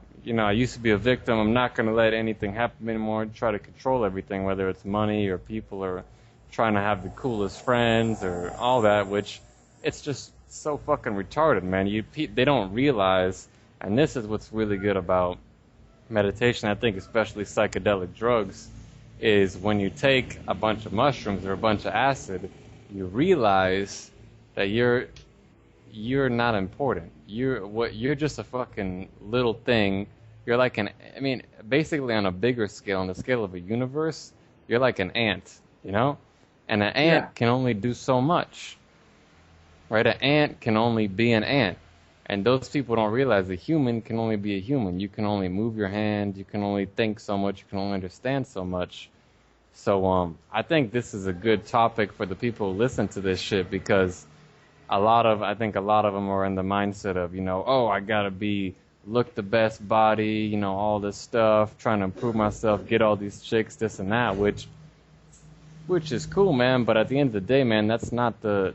used to be a victim. I'm not going to let anything happen anymore. Try to control everything, whether it's money or people or trying to have the coolest friends or all that, which it's just so fucking retarded, man. They don't realize, and this is what's really good about meditation, I think, especially psychedelic drugs, is when you take a bunch of mushrooms or a bunch of acid, you realize that you're not important. You're just a fucking little thing. You're like basically on a bigger scale, on the scale of a universe, you're like an ant, And an ant can only do so much, right? An ant can only be an ant. And those people don't realize a human can only be a human. You can only move your hand. You can only think so much. You can only understand so much. So I think this is a good topic for the people who listen to this shit, because I think a lot of them are in the mindset of, I gotta look the best body, all this stuff, trying to improve myself, get all these chicks, this and that, which is cool, man. But at the end of the day, man, that's not the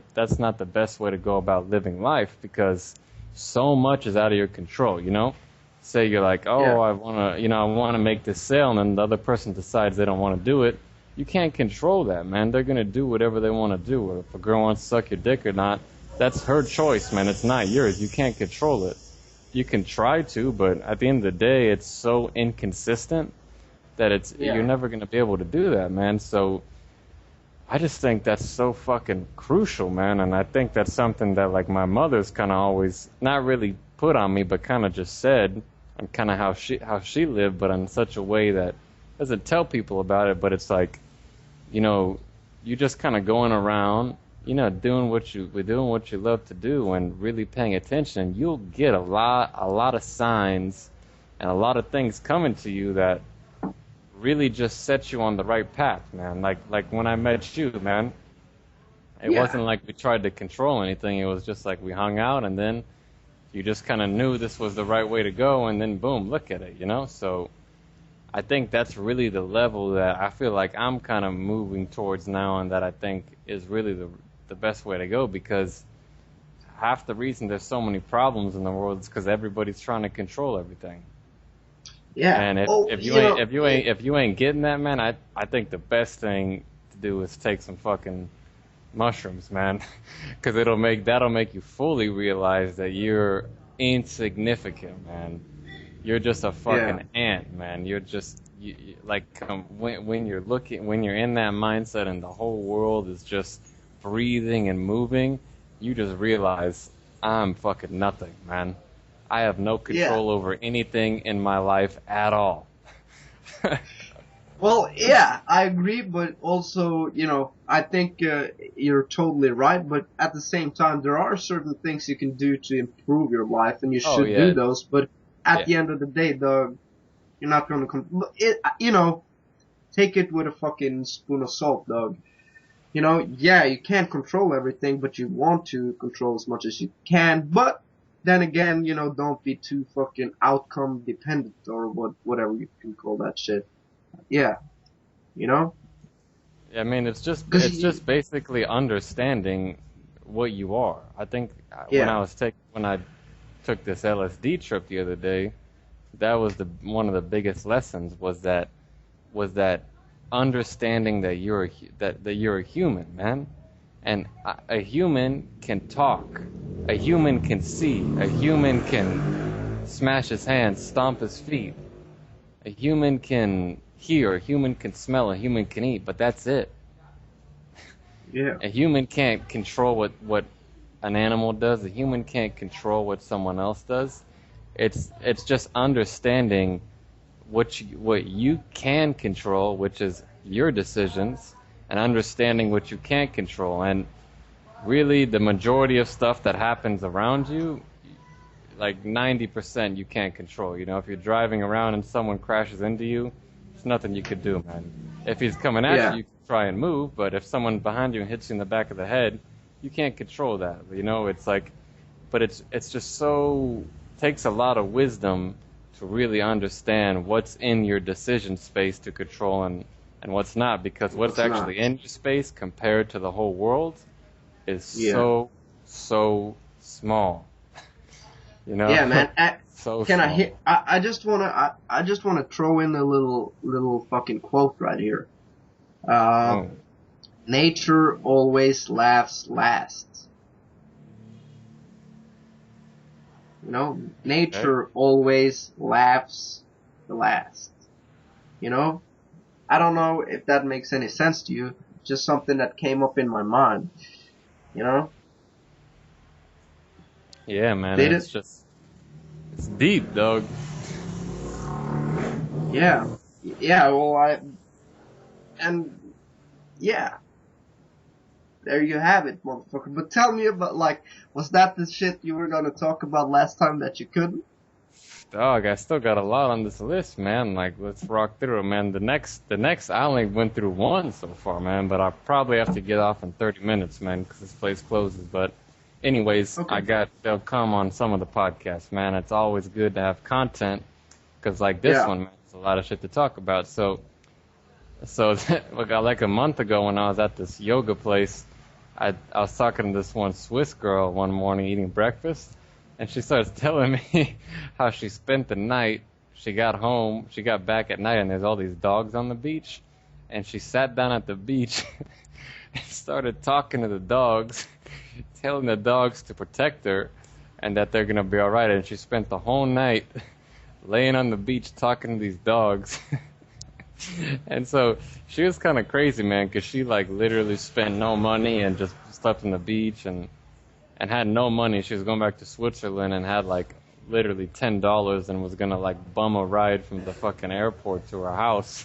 best way to go about living life, because so much is out of your control, Say you're like, I want to make this sale, and then the other person decides they don't want to do it. You can't control that, man. They're going to do whatever they want to do. If a girl wants to suck your dick or not, that's her choice, man. It's not yours. You can't control it. You can try to, but at the end of the day, it's so inconsistent that you're never going to be able to do that, man. So I just think that's so fucking crucial, man. And I think that's something that, like, my mother's kind of always not really put on me, but kind of just said, and kind of how she lived, but in such a way that doesn't tell people about it. But it's like, you just kind of going around, doing what you love to do and really paying attention. You'll get a lot of signs and a lot of things coming to you that really just set you on the right path, man. Like when I met you, man, it wasn't like we tried to control anything. It was just like we hung out, and then you just kind of knew this was the right way to go, and then boom, look at it, So I think that's really the level that I feel like I'm kind of moving towards now, and that I think is really the best way to go, because half the reason there's so many problems in the world is because everybody's trying to control everything. Yeah. And if you ain't getting that, man, I think the best thing to do is take some fucking mushrooms, man, because that'll make you fully realize that you're insignificant, man. You're just a fucking ant, man. You're just when you're in that mindset and the whole world is just breathing and moving, you just realize I'm fucking nothing, man. I have no control over anything in my life at all. Well, yeah, I agree, but also, I think you're totally right, but at the same time, there are certain things you can do to improve your life, and you should do those, but at the end of the day, dog, you're not going to take it with a fucking spoon of salt, dog. You can't control everything, but you want to control as much as you can, but then again, don't be too fucking outcome dependent, or whatever you can call that shit. Yeah. I mean, it's just basically understanding what you are. I think when I took this LSD trip the other day, that was one of the biggest lessons was that understanding that you're a human, man. And a human can talk, a human can see, a human can smash his hands, stomp his feet, a human can hear, a human can smell, a human can eat, but that's it. Yeah. A human can't control what an animal does. A human can't control what someone else does. It's just understanding what you can control, which is your decisions, and understanding what you can't control. And really, the majority of stuff that happens around you, like 90% you can't control. You know, if you're driving around and someone crashes into you, there's nothing you could do, man. If he's coming at you, you can try and move, but if someone behind you hits you in the back of the head, you can't control that. You know, it's like, but it's just so, takes a lot of wisdom to really understand what's in your decision space to control and what's not, because what's actually in your space compared to the whole world is so small. You know? Yeah, man. So can small. I hit? I just wanna throw in a little fucking quote right here. Nature always laughs last. You know, nature always laughs the last. You know, I don't know if that makes any sense to you. Just something that came up in my mind. You know. Yeah, man. It's deep, dog. Yeah. Yeah. Well, yeah. There you have it, motherfucker. But tell me about, like, was that the shit you were gonna talk about last time that you couldn't? Dog, I still got a lot on this list, man. Like, let's rock through it, man. The next, I only went through one so far, man. But I probably have to get off in 30 minutes, man, because this place closes. But, anyways, okay. They'll come on some of the podcasts, man. It's always good to have content, because like this one, man, there's a lot of shit to talk about. So like a month ago when I was at this yoga place, I was talking to this one Swiss girl one morning eating breakfast, and she starts telling me how she spent the night. She got back at night, and there's all these dogs on the beach, and she sat down at the beach and started talking to the dogs, telling the dogs to protect her and that they're gonna be all right. And she spent the whole night laying on the beach talking to these dogs. And so she was kind of crazy, man, because she like literally spent no money and just slept on the beach and had no money. She was going back to Switzerland and had like literally $10 and was gonna like bum a ride from the fucking airport to her house.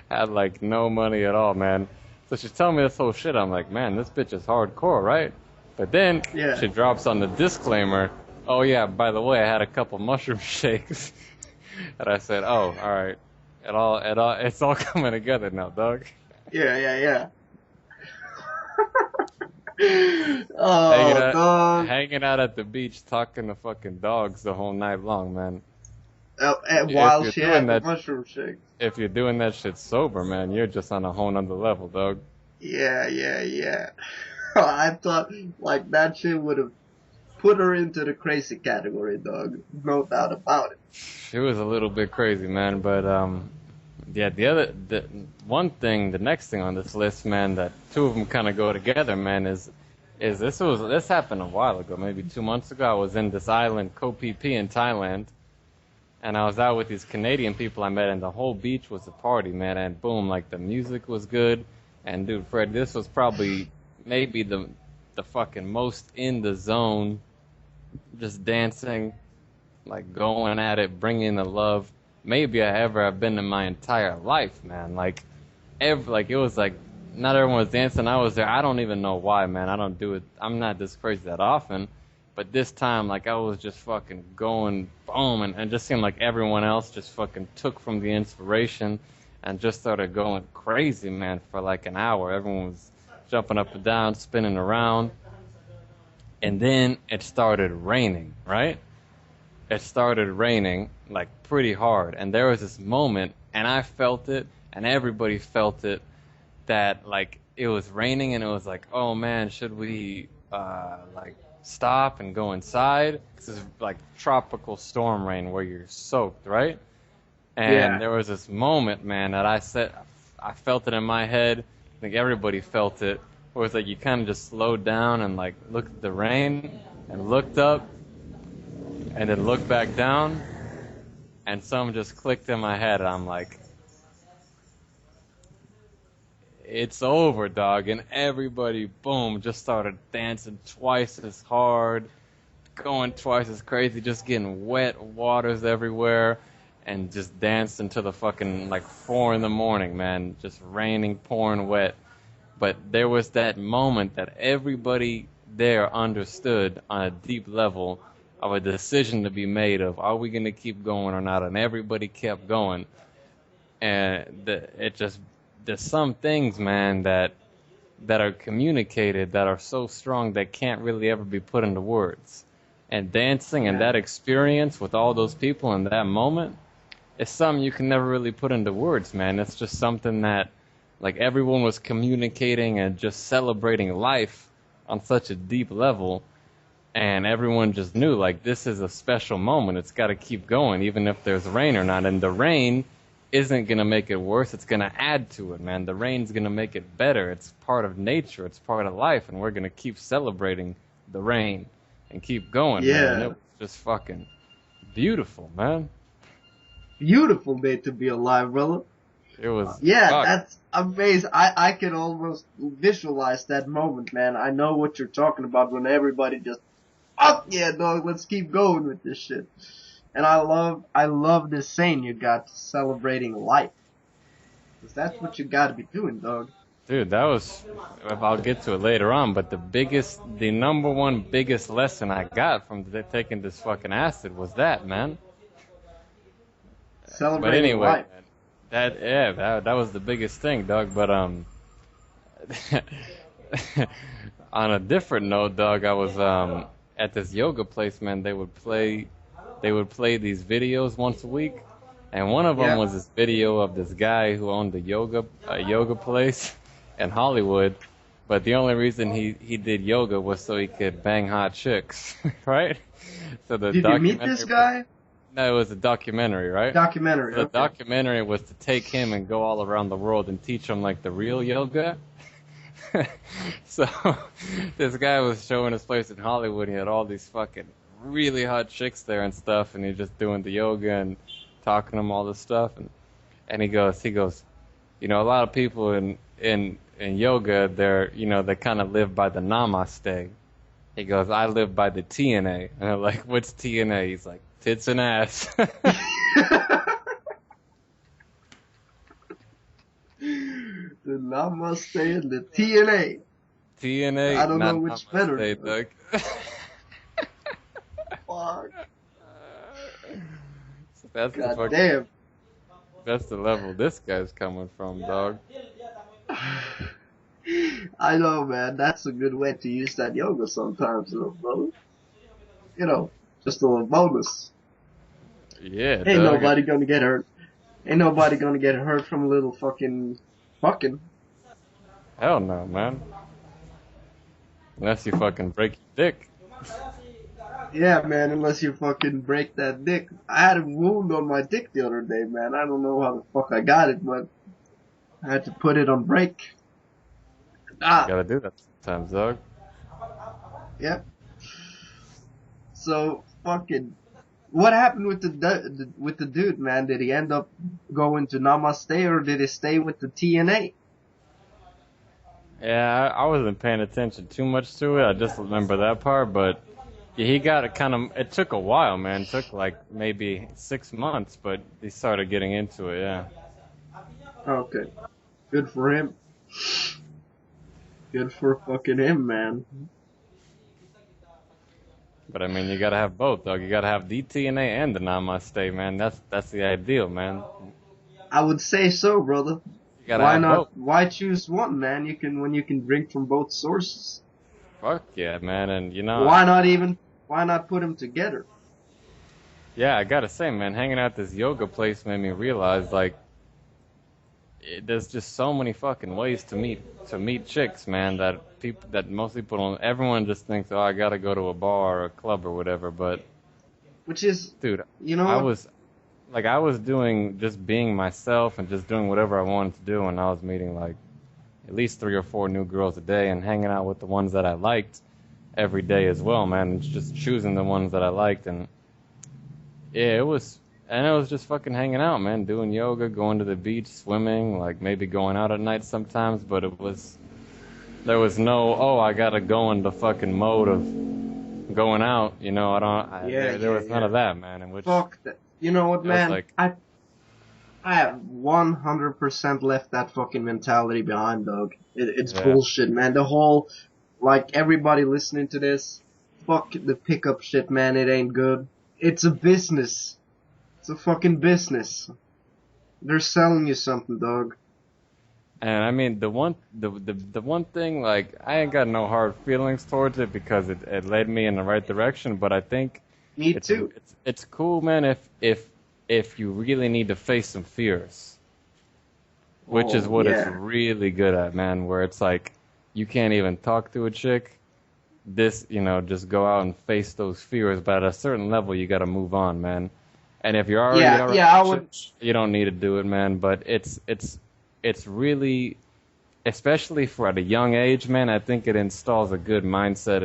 Had like no money at all, man. So she's telling me this whole shit. I'm like, man, this bitch is hardcore, right? But then she drops on the disclaimer, oh yeah, by the way, I had a couple mushroom shakes. And I said, oh, all right. It's all coming together now, dog. Yeah. Hanging out at the beach, talking to fucking dogs the whole night long, man. While she had the mushroom shake. If you're doing that shit sober, man, you're just on a whole nother level, dog. Yeah. I thought, like, that shit would have put her into the crazy category, dog. No doubt about it. She was a little bit crazy, man, but yeah. The next thing on this list, man, that two of them kind of go together, man, is this happened a while ago, maybe 2 months ago. I was in this island, Koh Phi Phi in Thailand, and I was out with these Canadian people I met, and the whole beach was a party, man. And boom, like the music was good, and dude, Fred, this was probably maybe the fucking most in the zone, just dancing, like going at it, bringing the love maybe I ever have been in my entire life, man. Like it was like not everyone was dancing. I was there. I don't even know why, man. I don't do it. I'm not this crazy that often, but this time, like I was just fucking going boom, and just seemed like everyone else just fucking took from the inspiration and just started going crazy, man, for like an hour. Everyone was jumping up and down, spinning around. And then it started raining, right? It started raining, like, pretty hard. And there was this moment, and I felt it, and everybody felt it, that, like, it was raining, and it was like, oh, man, should we, like, stop and go inside? This is, like, tropical storm rain where you're soaked, right? And there was this moment, man, that I felt it in my head. I think everybody felt it. Where it's like you kind of just slowed down and like looked at the rain and looked up and then looked back down, and something just clicked in my head, and I'm like, it's over, dog. And everybody, boom, just started dancing twice as hard, going twice as crazy, just getting wet waters everywhere, and just dancing to the fucking like 4 in the morning, man. Just raining, pouring wet. But there was that moment that everybody there understood on a deep level of a decision to be made of, are we going to keep going or not? And everybody kept going. And there's some things, man, that are communicated that are so strong that can't really ever be put into words. And dancing and that experience with all those people in that moment is something you can never really put into words, man. It's just something that, like, everyone was communicating and just celebrating life on such a deep level, and everyone just knew, like, this is a special moment. It's got to keep going, even if there's rain or not. And the rain isn't going to make it worse. It's going to add to it, man. The rain's going to make it better. It's part of nature. It's part of life, and we're going to keep celebrating the rain and keep going, man. And it was just fucking beautiful, man. Beautiful day to be alive, brother. It was. That's amazing. I can almost visualize that moment, man. I know what you're talking about when everybody just, fuck yeah, dog, let's keep going with this shit. And I love this saying you got, celebrating life. 'Cause that's what you gotta be doing, dog. Dude, that was, I'll get to it later on, but the number one biggest lesson I got from taking this fucking acid was that, man. Celebrating life. Man, that was the biggest thing, dog. But on a different note, dog, I was at this yoga place, man. They would play these videos once a week, and one of them was this video of this guy who owned a yoga place in Hollywood. But the only reason he did yoga was so he could bang hot chicks, right? So did you meet this guy? No, it was a documentary, right? Documentary. The documentary was to take him and go all around the world and teach him like the real yoga. So this guy was showing his place in Hollywood. He had all these fucking really hot chicks there and stuff, and he's just doing the yoga and talking to them all this stuff. And he goes, you know, a lot of people in yoga, they kind of live by the namaste. He goes, I live by the TNA. And I'm like, what's TNA? He's like, tits and ass. The namaste and the TNA. TNA. I don't know which better. Fuck. So that's damn. That's the level this guy's coming from, dog. I know, man. That's a good way to use that yoga sometimes, brother. You know, just a little bonus. Yeah, Ain't nobody gonna get hurt. Ain't nobody gonna get hurt from a little fucking. Hell no, man. Unless you fucking break your dick. Yeah, man, unless you fucking break that dick. I had a wound on my dick the other day, man. I don't know how the fuck I got it, but I had to put it on break. You gotta do that sometimes, dog. Yep. So, fucking, what happened with the dude, man? Did he end up going to Namaste, or did he stay with the TNA? Yeah, I wasn't paying attention too much to it. I just remember that part, but yeah, he got it took a while, man. It took like maybe 6 months, but he started getting into it, yeah. Okay. Good for him. Good for fucking him, man. But I mean, you gotta have both, dog. You gotta have the TNA and the Namaste, man. That's the ideal, man. I would say so, brother. Why not? Both. Why choose one, man? When you can drink from both sources. Fuck yeah, man, and you know. Why not put them together? Yeah, I gotta say, man, hanging out at this yoga place made me realize, like, there's just so many fucking ways to meet chicks, man, that most people don't. Everyone just thinks, oh, I gotta go to a bar or a club or whatever, but. Which is, dude, you know, I was doing, just being myself and just doing whatever I wanted to do, and I was meeting like at least 3 or 4 new girls a day and hanging out with the ones that I liked every day as well, man. And just choosing the ones that I liked, and yeah, And it was just fucking hanging out, man, doing yoga, going to the beach, swimming, like maybe going out at night sometimes, but there was no, oh, I gotta go in the fucking mode of going out, you know, there was none of that, man, in which Fuck that. You know what, it was man? like, I have 100% left that fucking mentality behind, dog. It's yeah. bullshit, man. The whole, like, everybody listening to this, fuck the pickup shit, man. It ain't good. It's a business. It's a fucking business. They're selling you something, dog. And I mean, the one thing, like, I ain't got no hard feelings towards it because it led me in the right direction, but I think Me too. it's cool, man, if you really need to face some fears, which is what it's really good at, man, where it's like, you can't even talk to a chick, just go out and face those fears, but at a certain level, you gotta move on, man. And if you're already I would. you don't need to do it, man, but it's really, especially for at a young age, man, I think it installs a good mindset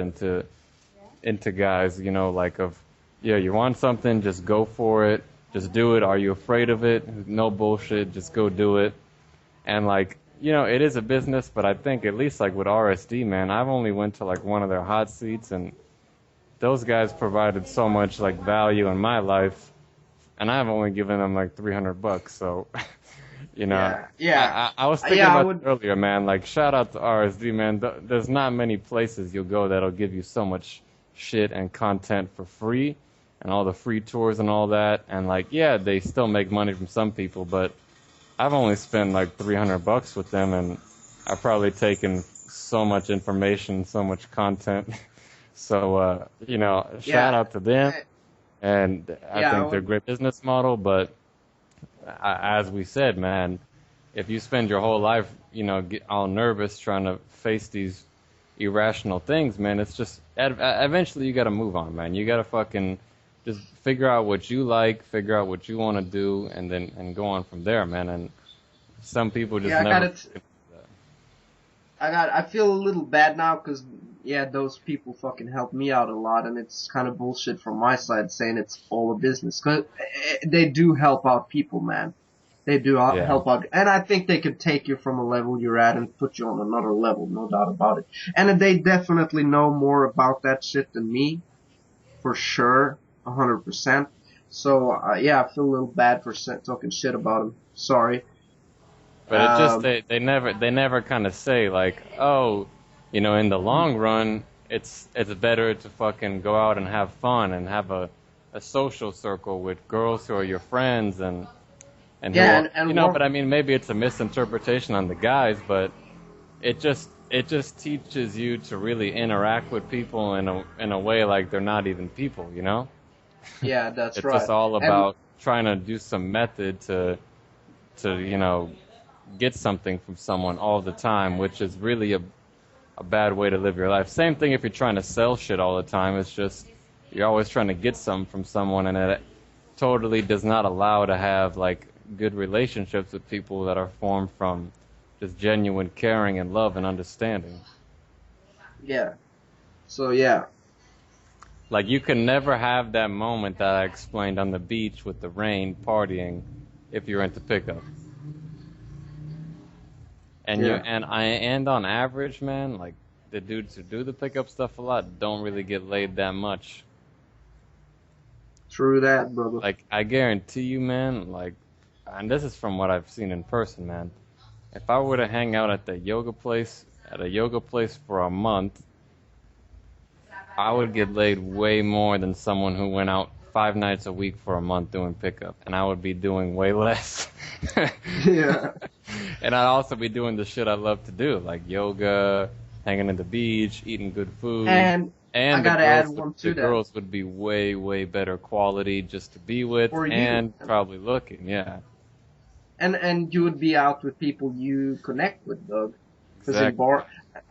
into guys, you want something, just go for it, just do it. Are you afraid of it? No bullshit, just go do it. And it is a business, but I think at least with RSD, man, I've only went to one of their hot seats, and those guys provided so much value in my life, and I've only given them $300, so. I was thinking about it earlier, man. Shout out to RSD, man. There's not many places you'll go that'll give you so much shit and content for free, and all the free tours and all that. And they still make money from some people, but I've only spent $300 with them, and I've probably taken so much information, so much content. So shout out to them, and I think they're a great business model, but. As we said, man, if you spend your whole life, get all nervous trying to face these irrational things, man, it's just, eventually you gotta move on, man. You gotta fucking just figure out what you like, figure out what you want to do, and go on from there, man. And some people just never. I feel a little bad now because, those people fucking helped me out a lot, and it's kind of bullshit from my side saying it's all a business. Cause they do help out people, man. They do help out. And I think they could take you from a level you're at and put you on another level, no doubt about it. And they definitely know more about that shit than me, for sure, 100%. So, I feel a little bad for talking shit about them. Sorry. But it just they never kind of say in the long run it's better to fucking go out and have fun and have a social circle with girls who are your friends but I mean maybe it's a misinterpretation on the guys, but it just teaches you to really interact with people in a way like they're not even people, Yeah, that's it's right. It's just all about trying to do some method to get something from someone all the time, which is really a bad way to live your life. Same thing if you're trying to sell shit all the time. It's just you're always trying to get something from someone, and it totally does not allow to have good relationships with people that are formed from just genuine caring and love and understanding. Yeah. So yeah. You can never have that moment that I explained on the beach with the rain partying if you're into pickup. And on average, man, the dudes who do the pickup stuff a lot don't really get laid that much. True that, brother. I guarantee you, man, and this is from what I've seen in person, man. If I were to hang out at a yoga place for a month, I would get laid way more than someone who went out 5 nights a week for a month doing pickup, and I would be doing way less. Yeah. And I'd also be doing the shit I love to do, like yoga, hanging at the beach, eating good food. And I gotta add one to that. The girls would be way, way better quality just to be with, and probably looking, yeah. And you would be out with people you connect with, Doug. Because Exactly.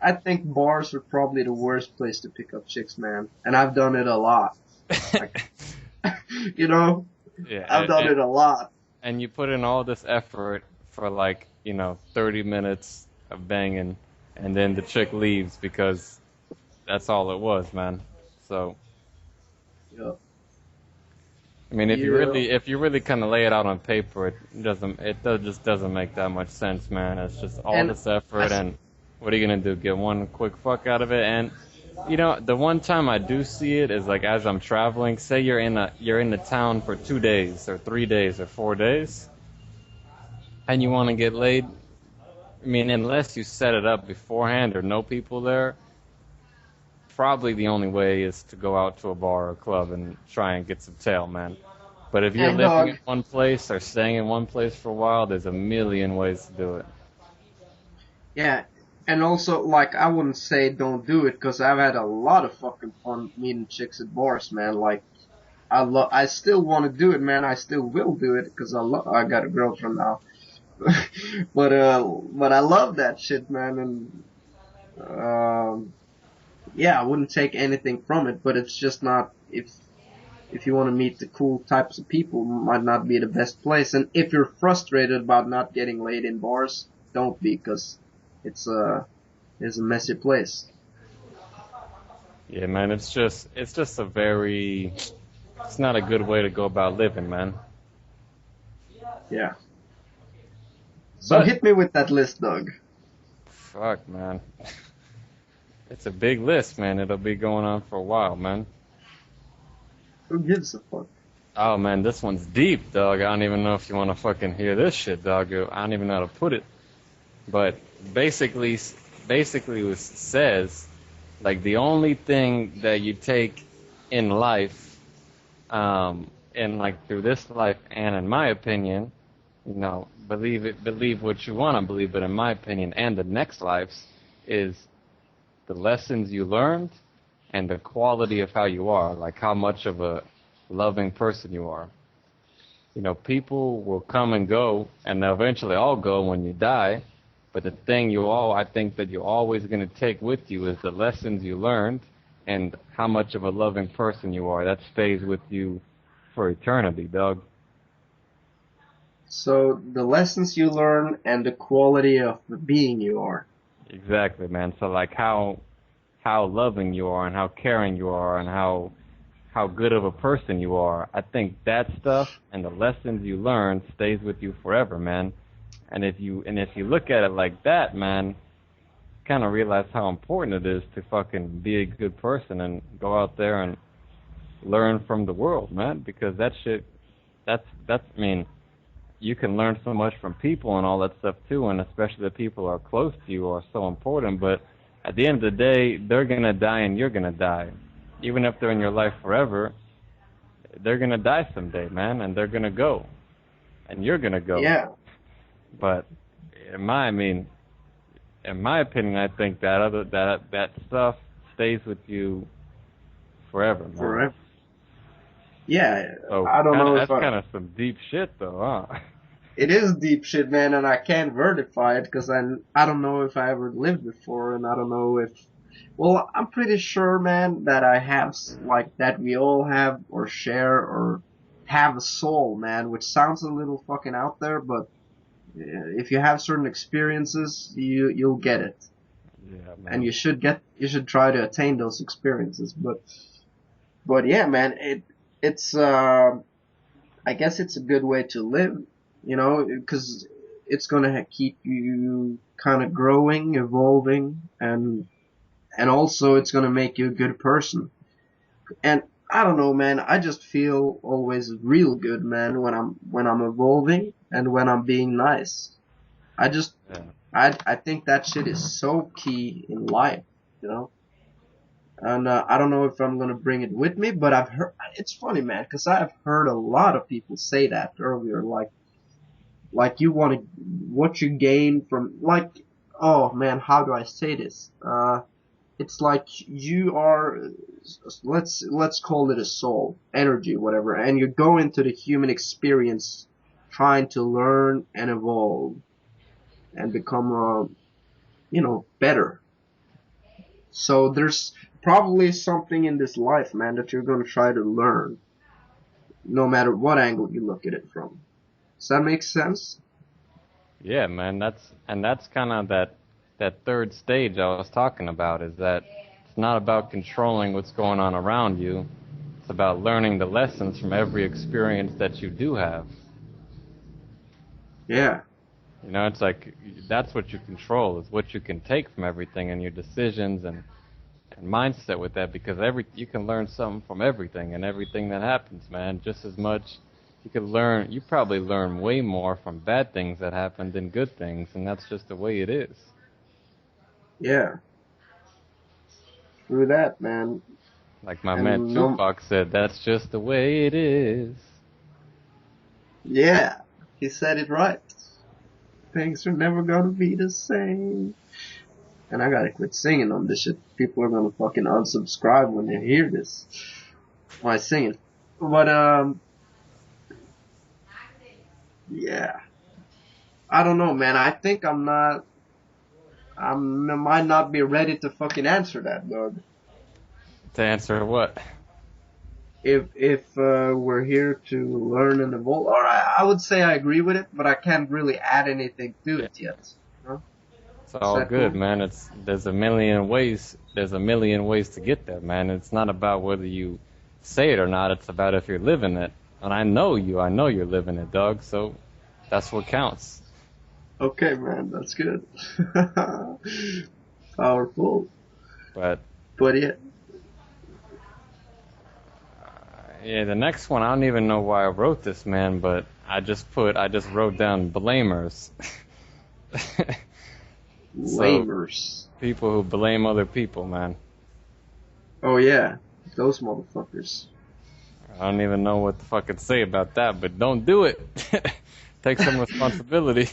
I think bars are probably the worst place to pick up chicks, man. And I've done it a lot. Yeah, I've done it a lot. And you put in all this effort for 30 minutes of banging, and then the chick leaves because that's all it was, man. So. Yeah. I mean, Yeah. if you really kind of lay it out on paper, just doesn't make that much sense, man. It's just all And this I, effort, and what are you gonna do? Get one quick fuck out of it? And you know, the one time I do see it is like as I'm traveling. Say you're in the town for 2 days or 3 days or 4 days, and you want to get laid. I mean, unless you set it up beforehand or know people there, probably the only way is to go out to a bar or club and try and get some tail, man. But if you're and living dog, in one place or staying in one place for a while, there's a million ways to do it. yeah. And also, like, I wouldn't say don't do it, because I've had a lot of fucking fun meeting chicks at bars, man. Like, I still want to do it, man. I still will do it, because I got a girlfriend now. But I love that shit, man. And, yeah, I wouldn't take anything from it, but it's just not, if you want to meet the cool types of people, might not be the best place. And if you're frustrated about not getting laid in bars, don't be, because it's it's a messy place. Yeah, man, it's just a very, it's not a good way to go about living, man. Yeah. So But, hit me with that list, Doug. fuck, man. It's a big list, man. It'll be going on for a while, man. Who gives a fuck? Oh, man, this one's deep, dog. I don't even know if you want to fucking hear this shit, dog. I don't even know how to put it. But basically, basically it says, like, the only thing that you take in life, and like through this life, and in my opinion, you know, believe what you want to believe, but in my opinion, and the next lives, is the lessons you learned and the quality of how you are, like how much of a loving person you are. You know, people will come and go, and they'll eventually all go when you die. But the thing I think that you're always going to take with you is the lessons you learned and how much of a loving person you are. That stays with you for eternity, dog. So the lessons you learn and the quality of the being you are. Exactly, man. So like how loving you are and how caring you are and how good of a person you are. I think that stuff and the lessons you learn stays with you forever, man. And if you look at it like that, man, kind of realize how important it is to fucking be a good person and go out there and learn from the world, man, because that shit I mean, you can learn so much from people and all that stuff too, and especially the people who are close to you are so important, but at the end of the day, they're going to die and you're going to die. Even if they're in your life forever, they're going to die someday, man, and they're going to go. And you're going to go. Yeah. But I mean, in my opinion, I think that stuff stays with you forever, man. Forever. Yeah. So I don't know if that's kind of some deep shit, though, huh? it is deep shit, man, and I can't verify it, because I don't know if I ever lived before, and I don't know if, well, I'm pretty sure, man, that I have, like, that we all have or share or have a soul, man, which sounds a little fucking out there, but if you have certain experiences, you'll get it. Yeah, man. And you should try to attain those experiences, but yeah, man, it's, I guess it's a good way to live, you know, because it's gonna keep you kind of growing, evolving, and also it's gonna make you a good person. And I don't know, man, I just feel always real good, man, when I'm evolving and when I'm being nice. I just, Yeah. I think that shit is so key in life, you know? And I don't know if I'm gonna bring it with me, but I've heard, it's funny, man, because I've heard a lot of people say that earlier, like you want to, what you gain from, like, oh man, how do I say this? It's like you are, let's call it a soul, energy, whatever, and you go into the human experience trying to learn and evolve and become, better. So there's probably something in this life, man, that you're gonna try to learn, no matter what angle you look at it from. Does that make sense? Yeah, man. That's kind of that third stage I was talking about. Is that it's not about controlling what's going on around you. It's about learning the lessons from every experience that you do have. Yeah. You know, it's like that's what you control, is what you can take from everything and your decisions and mindset with that, because you can learn something from everything and everything that happens, man. Just as much you probably learn way more from bad things that happen than good things, and that's just the way it is. Yeah. Through that, man. Like my man Tupac said, that's just the way it is. Yeah, he said it right. Things are never gonna be the same. And I gotta quit singing on this shit. People are gonna fucking unsubscribe when they hear this. When I sing it. But, yeah. I don't know, man. I think I might not be ready to fucking answer that, dog. To answer what? If we're here to learn and evolve, or I would say I agree with it, but I can't really add anything to it yet. Huh? It's all good, cool? Man. There's a million ways to get there, man. It's not about whether you say it or not. It's about if you're living it. And I know you're living it, dog. So that's what counts. Okay, man, that's good. Powerful. But yeah. Yeah, the next one, I don't even know why I wrote this, man, but I just wrote down blamers. Blamers. So, people who blame other people, man. Oh yeah, those motherfuckers. I don't even know what the fuck to say about that, but don't do it. Take some responsibility.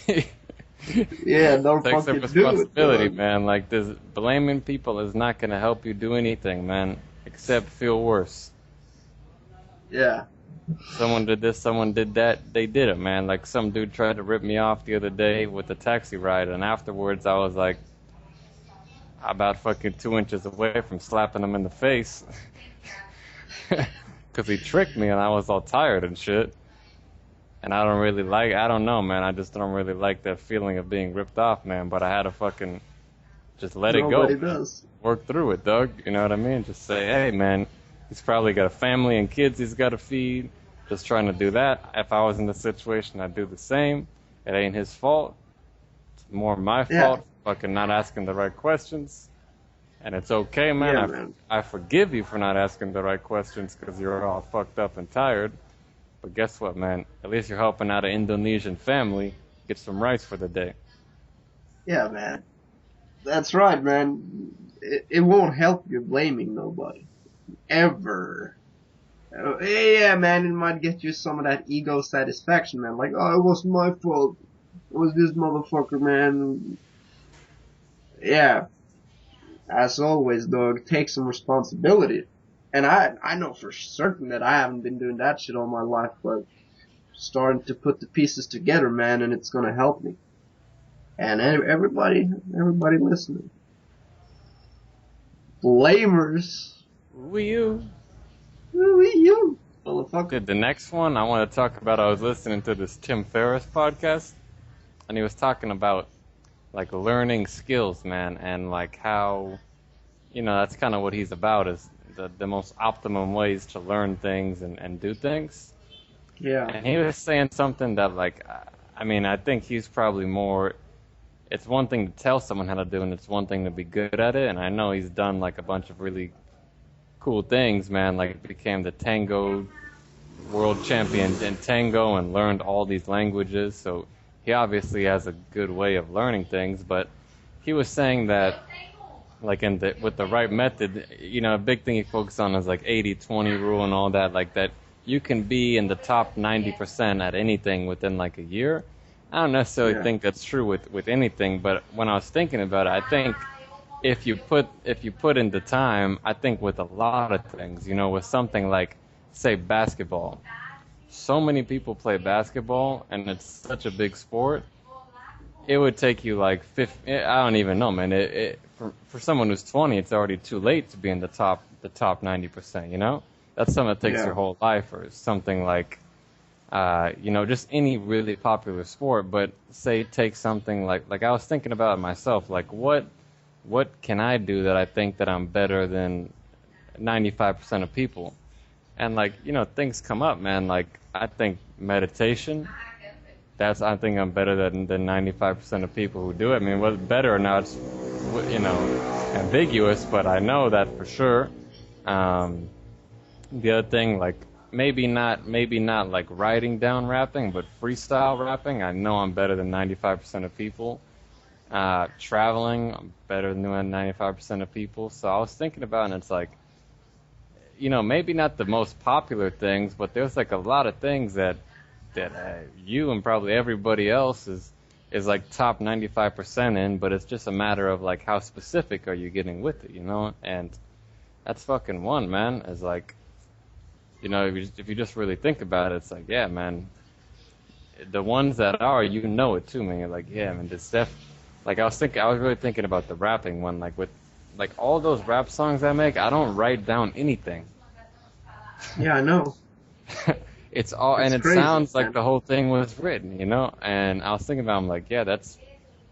Yeah, don't take fucking some responsibility, do it, man. Like, blaming people is not gonna help you do anything, man, except feel worse. Yeah. Someone did this, someone did that. They did it, man. Like, some dude tried to rip me off the other day with a taxi ride, and afterwards I was like about fucking 2 inches away from slapping him in the face. Because he tricked me, and I was all tired and shit. And I don't know, man. I just don't really like that feeling of being ripped off, man. But I had to fucking just let it go. Nobody does. Work through it, Doug. You know what I mean? Just say, hey, man, he's probably got a family and kids he's got to feed. Just trying to do that. If I was in the situation, I'd do the same. It ain't his fault. It's more my fault for fucking not asking the right questions. And it's okay, man. Yeah, I forgive you for not asking the right questions because you're all fucked up and tired. But guess what, man? At least you're helping out an Indonesian family get some rice for the day. Yeah, man. That's right, man. It won't help you blaming nobody. Ever. Yeah, man, it might get you some of that ego satisfaction, man. Like, oh, it was my fault. It was this motherfucker, man. Yeah. As always, dog, take some responsibility. And I know for certain that I haven't been doing that shit all my life, but starting to put the pieces together, man, and it's gonna help me. And everybody listening. Blamers. Who are you? Who are you, motherfucker? Dude, the next one I want to talk about, I was listening to this Tim Ferriss podcast, and he was talking about, like, learning skills, man, and, like, how, you know, that's kind of what he's about, is the most optimum ways to learn things and do things. Yeah. And he was saying something that, like, I mean, I think he's probably more, it's one thing to tell someone how to do, and it's one thing to be good at it, and I know he's done, like, a bunch of really cool things, man, like became the tango world champion in tango and learned all these languages, so he obviously has a good way of learning things. But he was saying that, like, with the right method, you know, a big thing he focused on is like 80-20 rule and all that, like that you can be in the top 90% at anything within like a year. I don't necessarily think that's true with anything, but when I was thinking about it, I think if you put in the time, I think with a lot of things, you know, with something like, say, basketball. So many people play basketball, and it's such a big sport. It would take you like 50, I don't even know, man. For someone who's 20, it's already too late to be in the top 90%, you know? That's something that takes your whole life, or something like, you know, just any really popular sport. But say take something like I was thinking about it myself, like what can I do that I think that I'm better than 95% of people? And like, things come up, man. Like I think meditation, I think I'm better than 95% of people who do it. I mean, whether better or not, it's, ambiguous, but I know that for sure. Um, the other thing, like maybe not like writing down rapping, but freestyle rapping, I know I'm better than 95% of people. Traveling, I'm better than 95% of people. So I was thinking about it, and it's like, maybe not the most popular things, but there's like a lot of things that you and probably everybody else is like top 95% in, but it's just a matter of like how specific are you getting with it, And that's fucking one, man. Is like, if you just really think about it, it's like, yeah, man, the ones that are, it too, man. You're like, yeah, man, this def. Like I was really thinking about the rapping one, like with like all those rap songs I make, I don't write down anything. Yeah, I know. It's all, and It's it crazy, sounds like man. the whole thing was written. And I was thinking about, I'm like, yeah, that's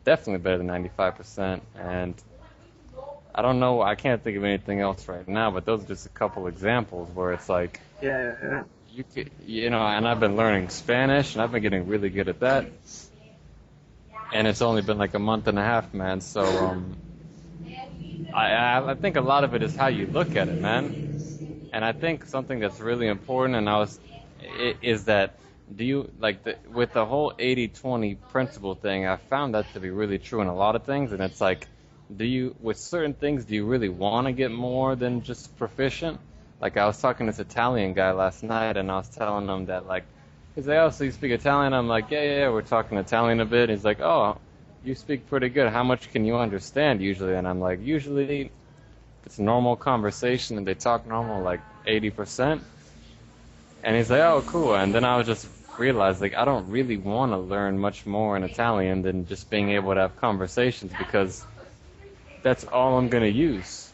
definitely better than 95%. And I don't know, I can't think of anything else right now, but those are just a couple examples where it's like, Yeah, yeah, yeah. you could, and I've been learning Spanish, and I've been getting really good at that. And it's only been like a month and a half, man. So, I think a lot of it is how you look at it, man. And I think something that's really important, is that do you like with the whole 80-20 principle thing? I found that to be really true in a lot of things, and it's like, with certain things, do you really want to get more than just proficient? Like I was talking to this Italian guy last night, and I was telling him that like, he's like, oh, so you speak Italian? I'm like, yeah, yeah, yeah. We're talking Italian a bit. He's like, oh, you speak pretty good. How much can you understand usually? And I'm like, usually it's normal conversation and they talk normal, like 80%. And he's like, oh, cool. And then I was just realized, like, I don't really want to learn much more in Italian than just being able to have conversations, because that's all I'm going to use.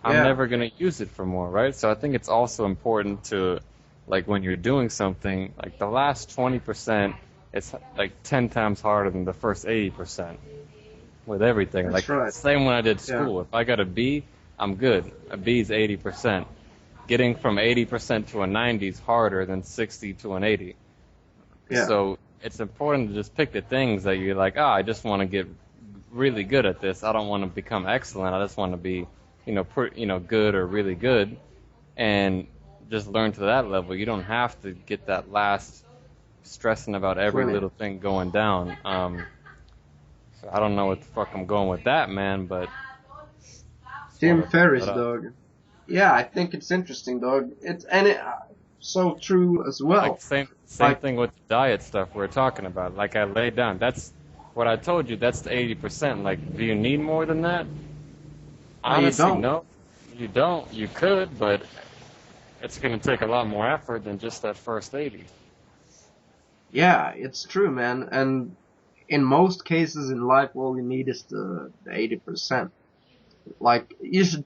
I'm Yeah, never going to use it for more, right? So I think it's also important to, like, when you're doing something, like the last 20%, it's like 10 times harder than the first 80% with everything. that's Like, right. same when I did Yeah, school. If I got a B, I'm good. A B is 80%. Getting from 80% to a 90 is harder than 60 to an 80. yeah, So it's important to just pick the things that you're like, I just want to get really good at this. I don't want to become excellent. I just want to be, good or really good, and just learn to that level. You don't have to get that last stressing about every 20. little thing going down. So I don't know what the fuck I'm going with that, man, but just Tim wanted to bring Ferriss, that up. dog. Yeah, I think it's interesting, dog. It's so true as Like well. same Like, thing with the diet stuff we're talking about. Like I laid down. That's what I told you. That's the 80%. Like, do you need more than that? you Honestly, don't. no. You don't. You could, but it's going to take a lot more effort than just that first 80. Yeah, it's true, man. And in most cases in life, all you need is the 80%. Like, you should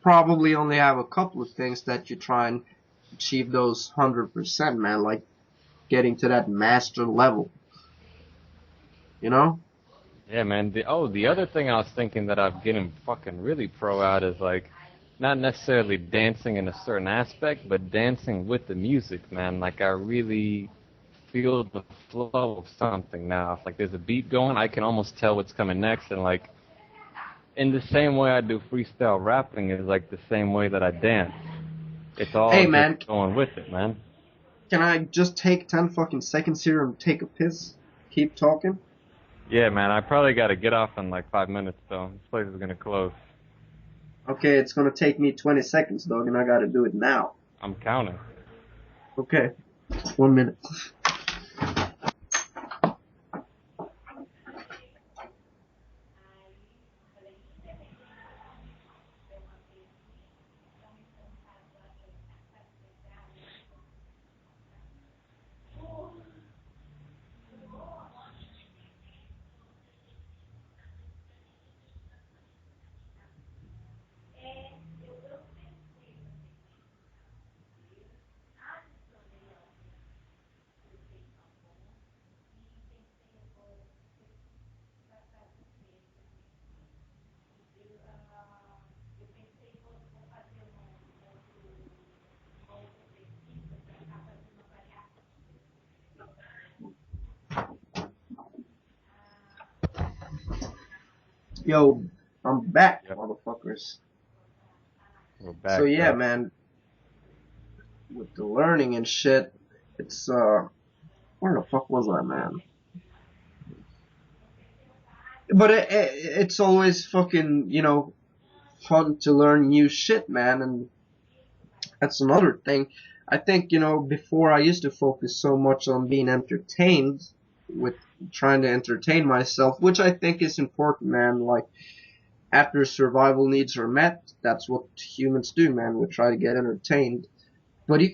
probably only have a couple of things that you try and achieve those 100%, man. Like getting to that master level, you know? Yeah, man. The other thing I was thinking that I'm getting fucking really pro at is like not necessarily dancing in a certain aspect, but dancing with the music, man. Like I really feel the flow of something now. If like there's a beat going, I can almost tell what's coming next, and like in the same way I do freestyle rapping is like the same way that I dance. It's all Hey, just man, going with it, man. can I just take 10 fucking seconds here and take a piss? Keep talking? Yeah, man. I probably got to get off in like 5 minutes though. This place is gonna close. Okay, it's gonna take me 20 seconds, dog, and I gotta do it now. I'm counting. Okay, 1 minute. Yo, I'm back, Yep, motherfuckers. we're So back, yeah, back. man, with the learning and shit, it's where the fuck was I, man? But it's always fucking, fun to learn new shit, man, and that's another thing. I think, before I used to focus so much on being entertained with trying to entertain myself, which I think is important, man. Like, after survival needs are met, that's what humans do, man. We try to get entertained. But you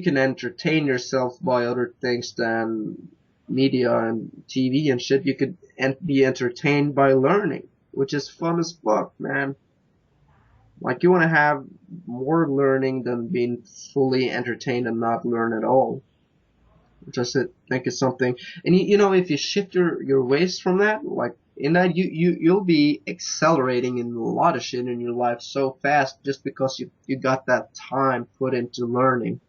can entertain yourself by other things than media and TV and shit. You could be entertained by learning, which is fun as fuck, man. Like you want to have more learning than being fully entertained and not learn at all. Which think is something. And if you shift your ways from that, like in that you'll be accelerating in a lot of shit in your life so fast just because you got that time put into learning.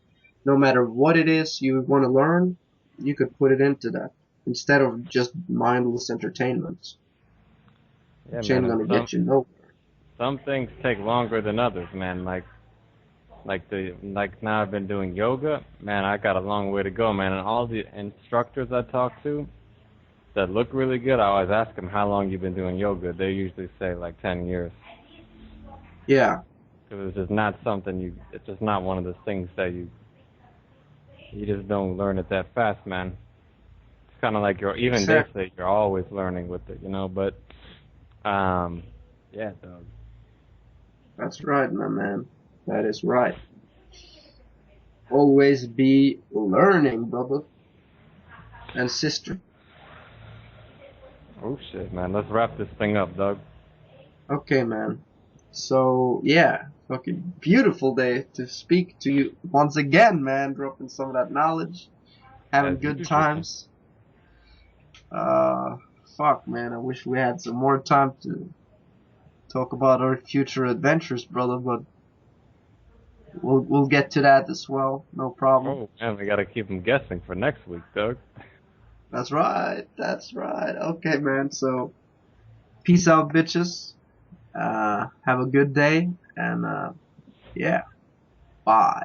No matter what it is you want to learn, you could put it into that instead of just mindless entertainment, Yeah, which man. ain't And gonna get you nowhere. some things take longer than others, man. Like now I've been doing yoga, man. I got a long way to go, man. And all the instructors I talk to that look really good, I always ask them how long you've been doing yoga. They usually say like 10 years. Yeah, Because it's just not something it's just not one of those things that you just don't learn it that fast, man. It's kind of like even they exactly. say you're always learning with it, but, yeah, dog. That's right, my man. That is right. Always be learning, brother and sister. Oh, shit, man. Let's wrap this thing up, dog. Okay, man. So, yeah, fucking beautiful day to speak to you once again, man. Dropping some of that knowledge, As having good usual. times. Uh, fuck, man. I wish we had some more time to talk about our future adventures, brother, but we'll get to that as well. No problem. Oh, man, we gotta keep them guessing for next week, dog. That's right. That's right. Okay, man. So, peace out, bitches. Have a good day, and yeah, bye.